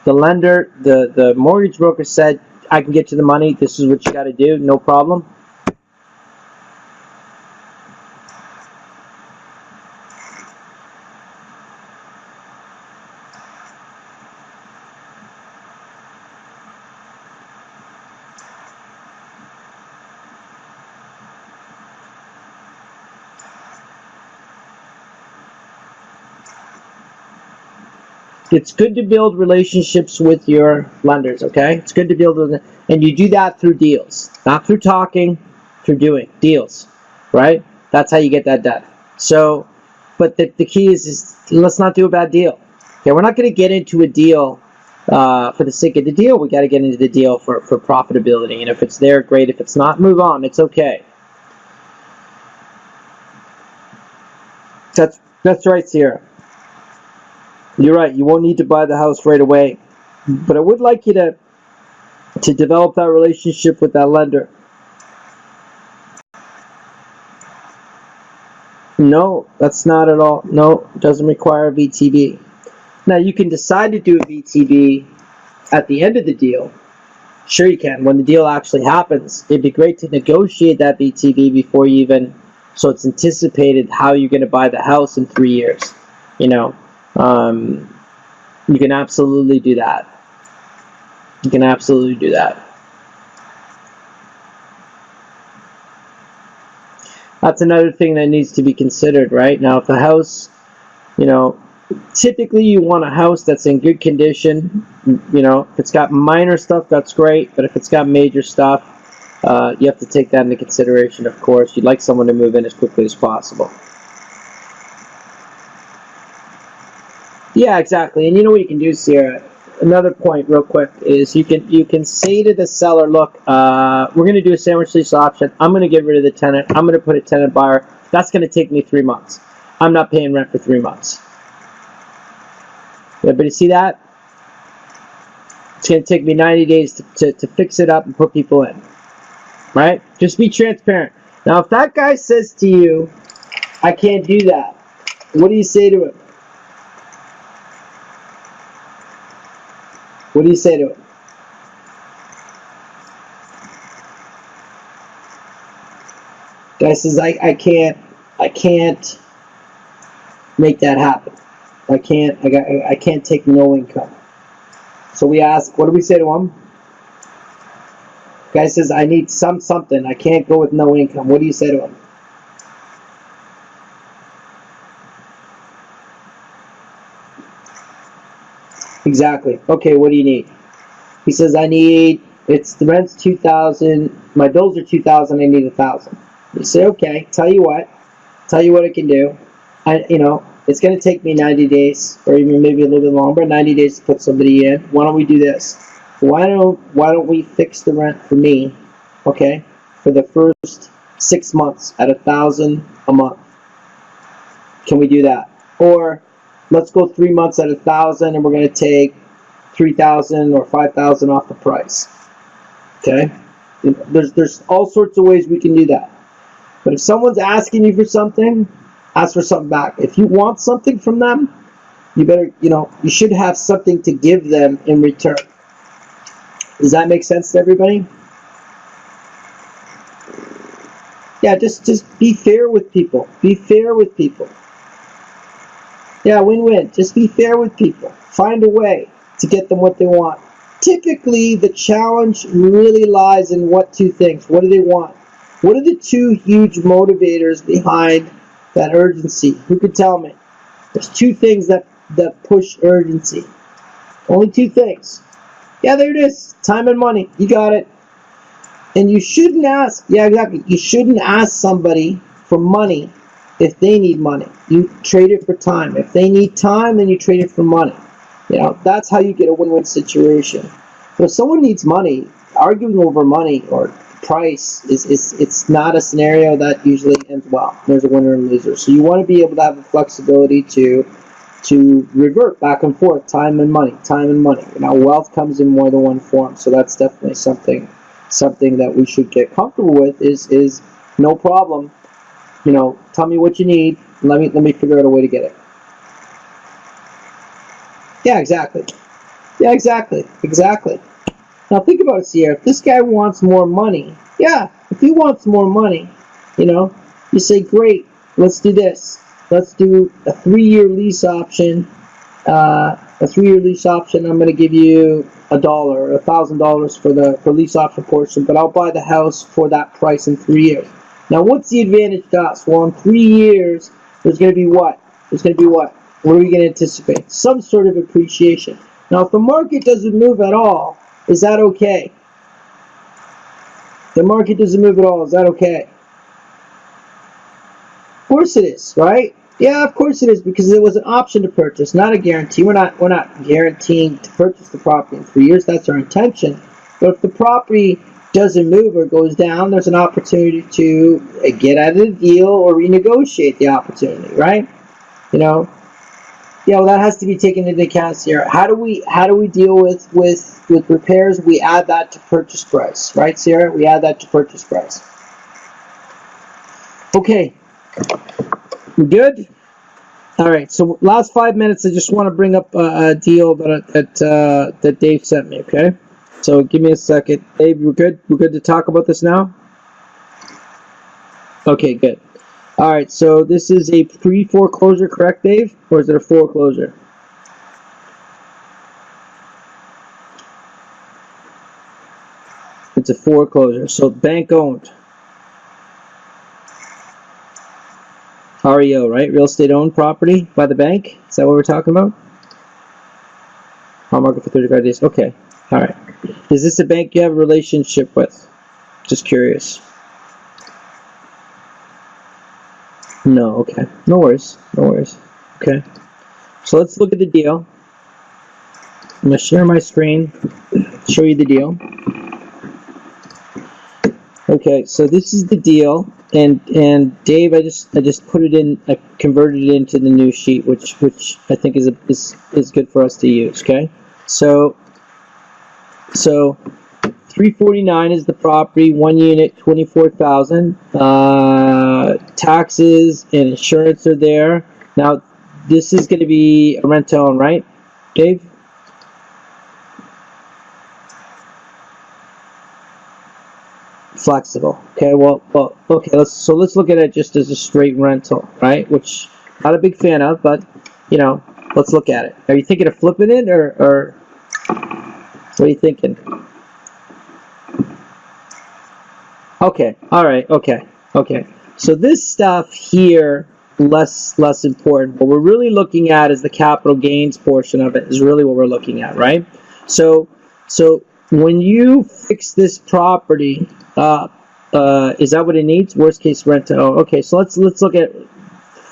the lender, the mortgage broker said, I can get you the money, this is what you got to do, no problem. It's good to build relationships with your lenders, okay? It's good to build with them. And you do that through deals. Not through talking, through doing deals, right? That's how you get that done. So, but the key is let's not do a bad deal. Okay, we're not going to get into a deal for the sake of the deal. We got to get into the deal for profitability. And if it's there, great. If it's not, move on. It's okay. That's right, Sierra. You're right. You won't need to buy the house right away, but I would like you to develop that relationship with that lender. No, that's not at all. No, it doesn't require a VTB. Now you can decide to do a VTB at the end of the deal. Sure you can. When the deal actually happens, it'd be great to negotiate that VTB before you even, so it's anticipated how you're going to buy the house in 3 years. You know. You can absolutely do that. You can absolutely do that. That's another thing that needs to be considered, right? Now, if the house, you know, typically you want a house that's in good condition. You know, if it's got minor stuff, that's great. But if it's got major stuff, you have to take that into consideration, of course. You'd like someone to move in as quickly as possible. Yeah, exactly. And you know what you can do, Sierra? Another point real quick is you can say to the seller, look, we're going to do a sandwich lease option. I'm going to get rid of the tenant. I'm going to put a tenant buyer. That's going to take me 3 months. I'm not paying rent for 3 months. Everybody see that? It's going to take me 90 days to fix it up and put people in. Right? Just be transparent. Now, if that guy says to you, I can't do that, what do you say to him? What do you say to him? Guy says, I can't make that happen. I can't take no income. So we ask, what do we say to him? Guy says, I need something. I can't go with no income. What do you say to him? Exactly. Okay, what do you need? He says, the rent's $2,000, my bills are $2,000, I need $1,000. You say, okay, tell you what I can do. It's going to take me 90 days, or even maybe a little bit longer, 90 days to put somebody in. Why don't we do this? Why don't we fix the rent for me, okay, for the first 6 months at $1,000 a month? Can we do that? Or let's go 3 months at $1,000, and we're going to take $3,000 or $5,000 off the price. Okay, there's all sorts of ways we can do that. But if someone's asking you for something, ask for something back. If you want something from them, you should have something to give them in return. Does that make sense to everybody? Yeah, just be fair with people. Be fair with people. Yeah, win-win. Just be fair with people. Find a way to get them what they want. Typically, the challenge really lies in what two things. What do they want? What are the two huge motivators behind that urgency? Who could tell me? There's two things that push urgency. Only two things. Yeah, there it is. Time and money. You got it. And you shouldn't ask. Yeah, exactly. You shouldn't ask somebody for money if they need money. You trade it for time. If they need time, then you trade it for money. That's how you get a win-win situation. But if someone needs money, arguing over money or price it's not a scenario that usually ends well. There's a winner and loser. So you want to be able to have the flexibility to revert back and forth, time and money. Now wealth comes in more than one form, so that's definitely something that we should get comfortable with is no problem. Tell me what you need. Let me figure out a way to get it. Yeah, exactly. Yeah, exactly. Exactly. Now think about it, Sierra. If this guy wants more money, yeah, if he wants more money, you say, great, let's do this. Let's do a 3-year lease option. A 3-year lease option. I'm going to give you $1 or $1,000 for lease option portion, but I'll buy the house for that price in 3 years. Now, what's the advantage to us? Well, in 3 years, there's going to be what? There's going to be what? What are we going to anticipate? Some sort of appreciation. Now, if the market doesn't move at all, is that okay? The market doesn't move at all. Is that okay? Of course it is, right? Yeah, of course it is, because it was an option to purchase, not a guarantee. We're not guaranteeing to purchase the property in 3 years. That's our intention. But if the property doesn't move or goes down, there's an opportunity to get out of the deal or renegotiate the opportunity, right? Yeah, well, that has to be taken into account here. How do we deal with repairs? We add that to purchase price, right, Sarah? We add that to purchase price. Okay, we good? All right. So last 5 minutes, I just want to bring up a deal that Dave sent me. Okay, so give me a second, Dave. We're good. We're good to talk about this now. Okay, good. All right, so this is a pre-foreclosure, correct, Dave? Or is it a foreclosure? It's a foreclosure, so bank-owned. REO, right? Real estate-owned property by the bank? Is that what we're talking about? On market for 35 days. Okay, all right. Is this a bank you have a relationship with? Just curious. No, okay. No worries. No worries. Okay. So let's look at the deal. I'm going to share my screen, show you the deal. Okay, so this is the deal, and Dave, I just put it in, I converted it into the new sheet, which I think is good for us to use. Okay, so 349 is the property, 1 unit, 24,000. Taxes and insurance are there. Now, this is going to be a rent to own, right, Dave? Flexible. Okay. Well. Okay. Let's look at it just as a straight rental, right? Which not a big fan of, but let's look at it. Are you thinking of flipping it, or what are you thinking? Okay. All right. Okay. So this stuff here, less important. What we're really looking at is the capital gains portion of it. Is really what we're looking at, right? So when you fix this property, is that what it needs? Worst case rent to own. Okay, so let's look at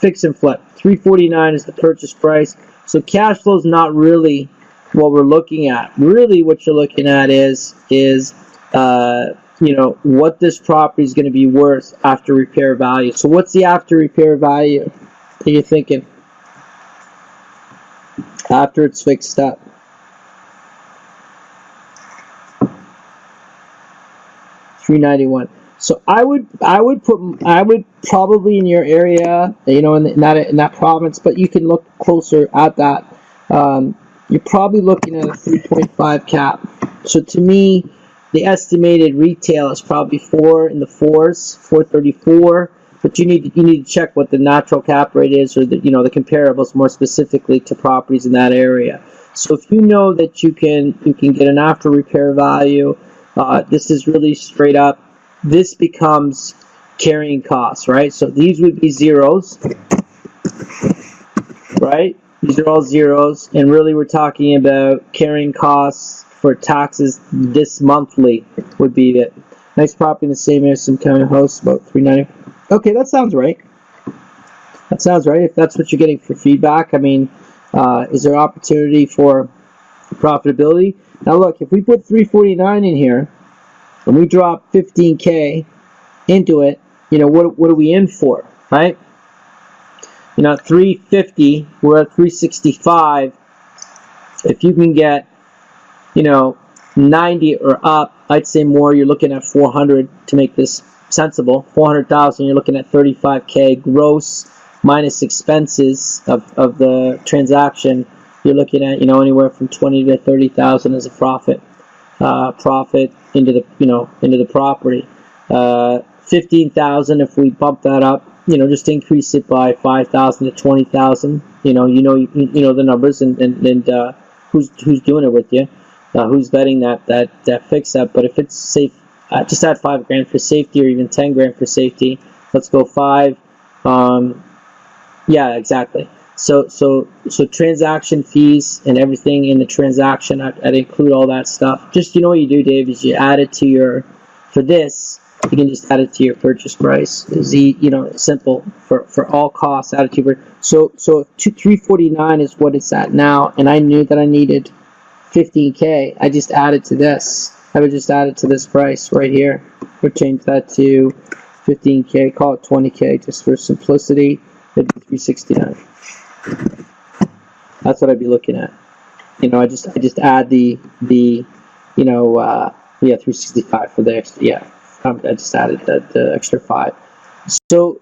fix and flip. 349 is the purchase price. So cash flow is not really what we're looking at. Really, what you're looking at is what this property is going to be worth after repair value. So what's the after repair value that you're thinking after it's fixed up? $391. So I would probably in your area, in that province, but you can look closer at that. You're probably looking at a 3.5 cap. So to me, the estimated retail is probably 4 in the 4s, 434. But you need to check what the natural cap rate is, or the comparables more specifically to properties in that area. So if you know that you can get an after repair value. This is really straight up. This becomes carrying costs, right? So these would be zeros, right? These are all zeros, and really we're talking about carrying costs for taxes this monthly would be it. Nice property in the same area, some kind of house, about $390. Okay, that sounds right. That sounds right. If that's what you're getting for feedback, I mean, is there opportunity for profitability? Now look, if we put 349 in here and we drop 15K into it, what are we in for, right? At 350, we're at 365. If you can get, 90 or up, I'd say more, you're looking at 400 to make this sensible. 400,000, you're looking at 35K gross minus expenses of the transaction. you're looking at, anywhere from 20 to 30,000 as a profit into the property. 15,000 if we bump that up, just increase it by 5,000 to 20,000. You know the numbers, and who's doing it with you, who's vetting that fix that. But if it's safe, just add $5,000 for safety, or even $10,000 for safety. Let's go 5. Yeah, exactly. So transaction fees and everything in the transaction, I'd include all that stuff. Just, what you do, Dave, is you add it to for this, you can just add it to your purchase price. It's simple. For all costs, add it to your, so $349 is what it's at now, and I knew that I needed $15,000. I just added to this. I would just add it to this price right here. We'll change that to $15,000, call it $20,000 just for simplicity. It'd be $369. That's what I'd be looking at. I just add the $365 for the extra. Yeah, I just added the extra 5. So,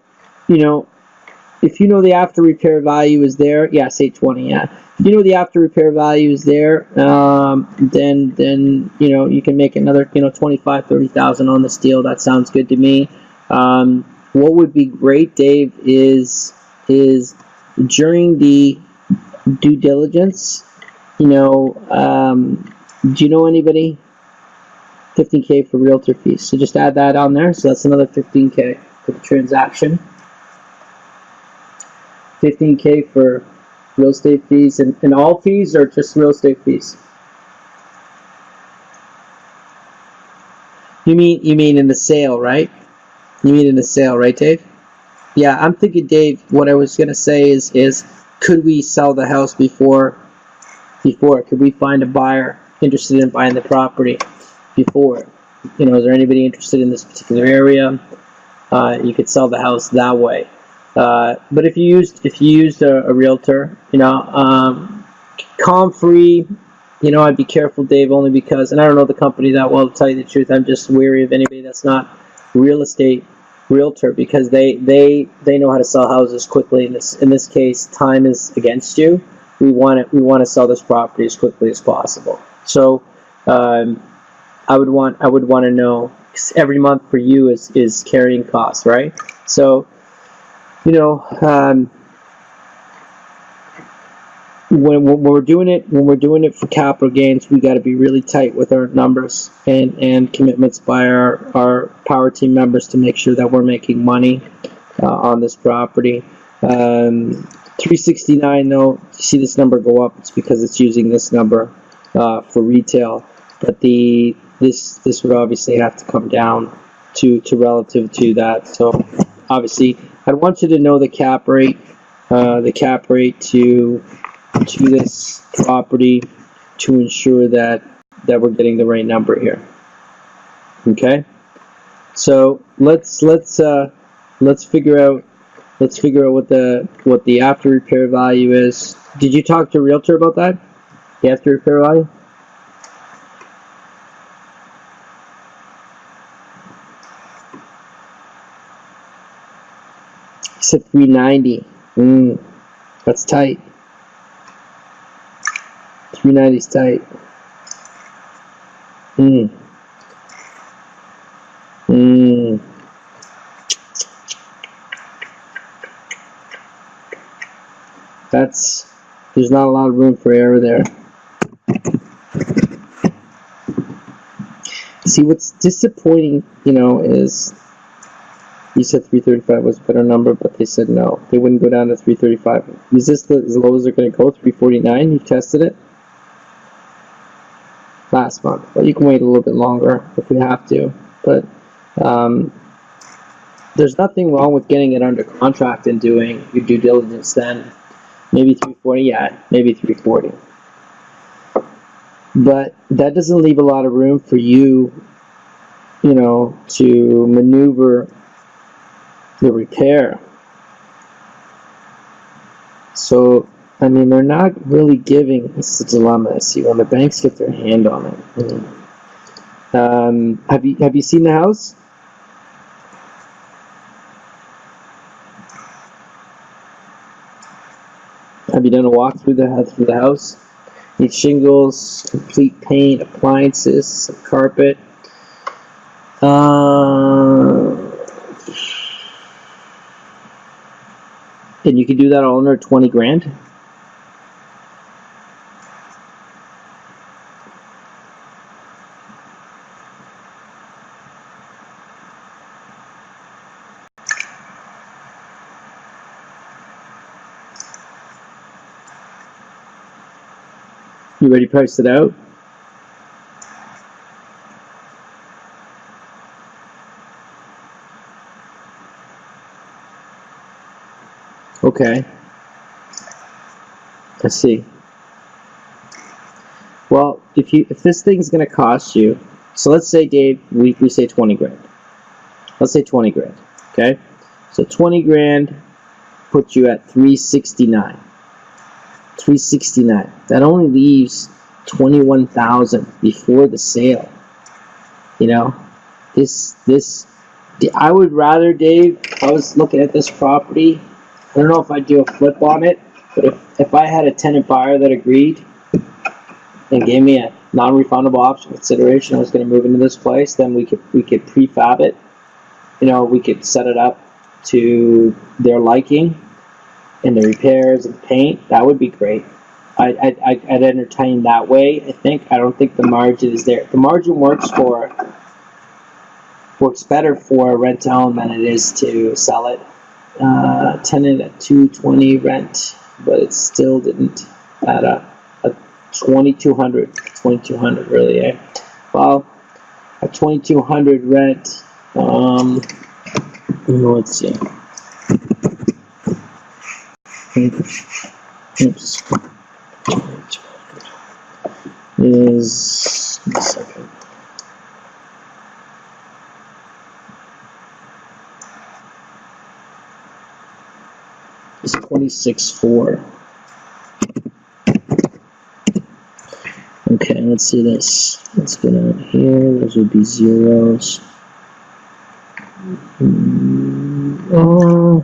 if the after repair value is there, yeah, say 20. Yeah, if the after repair value is there, then you can make another 25, 30,000 on this deal. That sounds good to me. What would be great, Dave, is during the due diligence, do you know anybody? $15,000 for realtor fees. So just add that on there. So that's another $15,000 for the transaction. $15,000 for real estate fees, and all fees, or just real estate fees? You mean in the sale, right? You mean in the sale, right, Dave? Yeah, I'm thinking, Dave, what I was gonna say is could we sell the house before? Could we find a buyer interested in buying the property before? Is there anybody interested in this particular area? You could sell the house that way. But if you used a realtor, ComFree, I'd be careful, Dave, only because, and I don't know the company that well, to tell you the truth. I'm just wary of anybody that's not real estate realtor, because they know how to sell houses quickly. In this case, time is against you. We want to sell this property as quickly as possible. So I would want to know, 'cause every month for you is carrying costs, right? So when we're doing it for capital gains, we got to be really tight with our numbers and commitments by our power team members to make sure that we're making money on this property. 369, though, you see this number go up, it's because it's using this number for retail, but this would obviously have to come down to relative to that. So obviously I'd want you to know the cap rate to this property to ensure that we're getting the right number here. Okay, so let's figure out what the after repair value is. Did you talk to a realtor about that? The after repair value? He said 390. That's tight. 390 is tight. There's not a lot of room for error there. See, what's disappointing, is you said 335 was a better number, but they said no. They wouldn't go down to 335. Is this as low as they're going to go? 349? You tested it last month. Well, you can wait a little bit longer if we have to. But there's nothing wrong with getting it under contract and doing your due diligence then. Maybe 340, yeah, maybe 340. But that doesn't leave a lot of room for you, to maneuver the repair. So, I mean, they're not really giving, this is a dilemma. See, when the banks get their hand on it. Have you seen the house? Have you done a walk through the house? Need shingles, complete paint, appliances, some carpet. And you can do that all under 20 grand. You already priced it out? Okay. Let's see. Well, if this thing's gonna cost you, so let's say, Dave, we say 20 grand. Let's say 20 grand. Okay? So 20 grand puts you at 369. 369. That only leaves 21,000 before the sale. You know, I would rather, Dave, if I was looking at this property, I don't know if I'd do a flip on it, but if I had a tenant buyer that agreed and gave me a non-refundable option consideration, I was going to move into this place, then we could prefab it. You know, we could set it up to their liking, and the repairs and paint. That would be great. I'd entertain that way. I don't think the margin is there. The margin works better for rent to own than it is to sell it. Tenant at 220 rent, but it still didn't add up. 2200 really, eh? Well, at 2200 rent, let's see. Oops. Is a second. It's 26.4. Okay, let's see this. Let's go down here. Those would be zeros. Oh,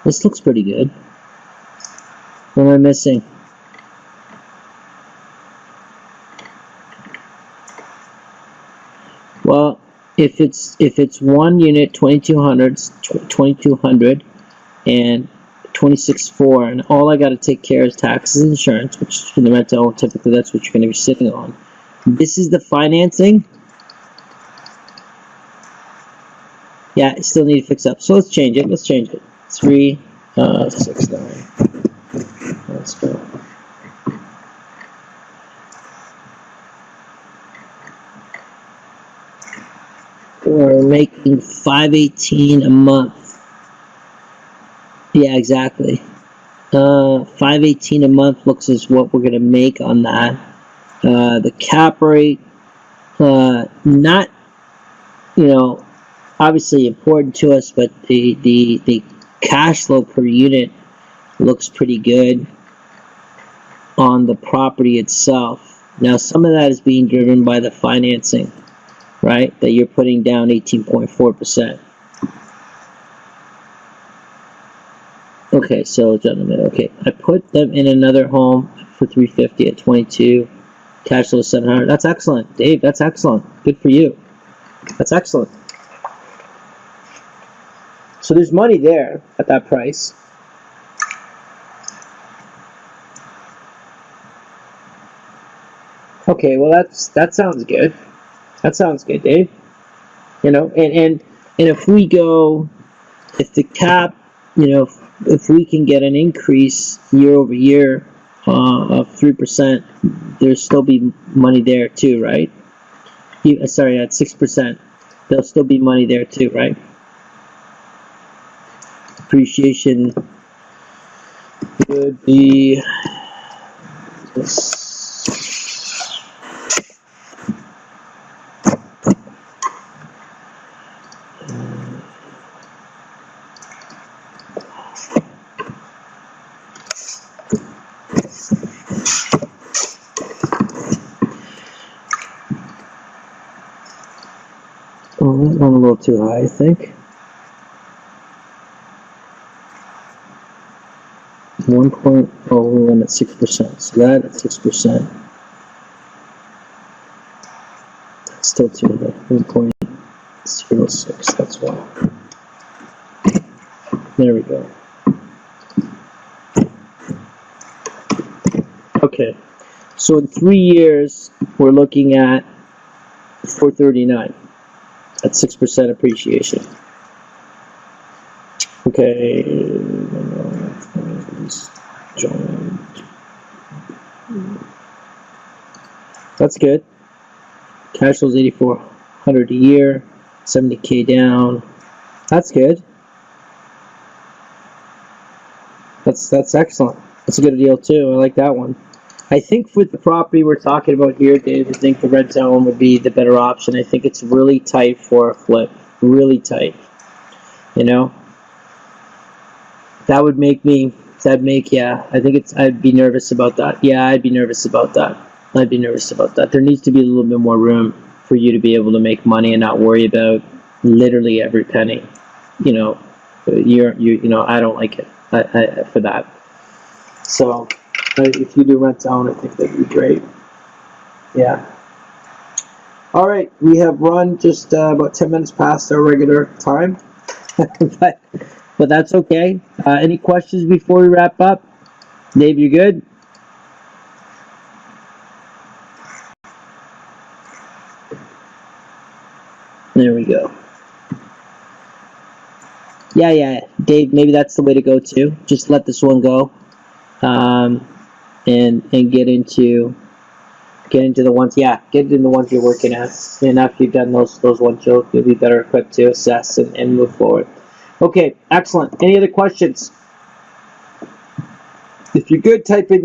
this looks pretty good. What am I missing? Well, if it's one unit, 2200 and 26.4, and all I got to take care is taxes and insurance, which in the rent to own, typically that's what you're going to be sitting on. This is the financing. Yeah, I still need to fix up. So let's change it. 369. Let's go. We're making $518 a month. Yeah, exactly. $518 a month looks as what we're gonna make on that. The cap rate, not, obviously important to us, but the cash flow per unit looks pretty good on the property itself. Now, some of that is being driven by the financing, right? That you're putting down 18.4%. Okay, so gentlemen, okay, I put them in another home for 350 at 22. Cash flow 700. That's excellent, Dave. That's excellent. Good for you. That's excellent. So there's money there at that price. Okay, well that sounds good. That sounds good, Dave. And if we go, if the cap, if we can get an increase year over year of 3%, there'll still be money there too, right? Sorry, at 6%, there'll still be money there too, right? Appreciation would be this. Oh, that went a little too high, I think. 1.01 at 6%. So that at 6%. Still too high. 1.06. That's why. There we go. Okay. So in 3 years, we're looking at 439 at 6% appreciation. Okay. That's good. Cash flow is 8,400 a year, 70K down. That's good. That's excellent. That's a good deal too. I like that one. I think with the property we're talking about here, Dave, I think the red zone would be the better option. I think it's really tight for a flip. Really tight. You know? That would make me, yeah, I think I'd be nervous about that. Yeah, I'd be nervous about that. I'd be nervous about that. There needs to be a little bit more room for you to be able to make money and not worry about literally every penny. You know, you know, I don't like it for that. So, if you do rent to own, I think that'd be great. Yeah. All right, we have run just about 10 minutes past our regular time, but that's okay. Any questions before we wrap up? Dave, you good? There we go. Yeah, Dave, maybe that's the way to go too. Just let this one go, and get into the ones. Yeah, get into the ones you're working at, and after you've done those ones, you'll be better equipped to assess and move forward. Okay, excellent. Any other questions? If you're good, type in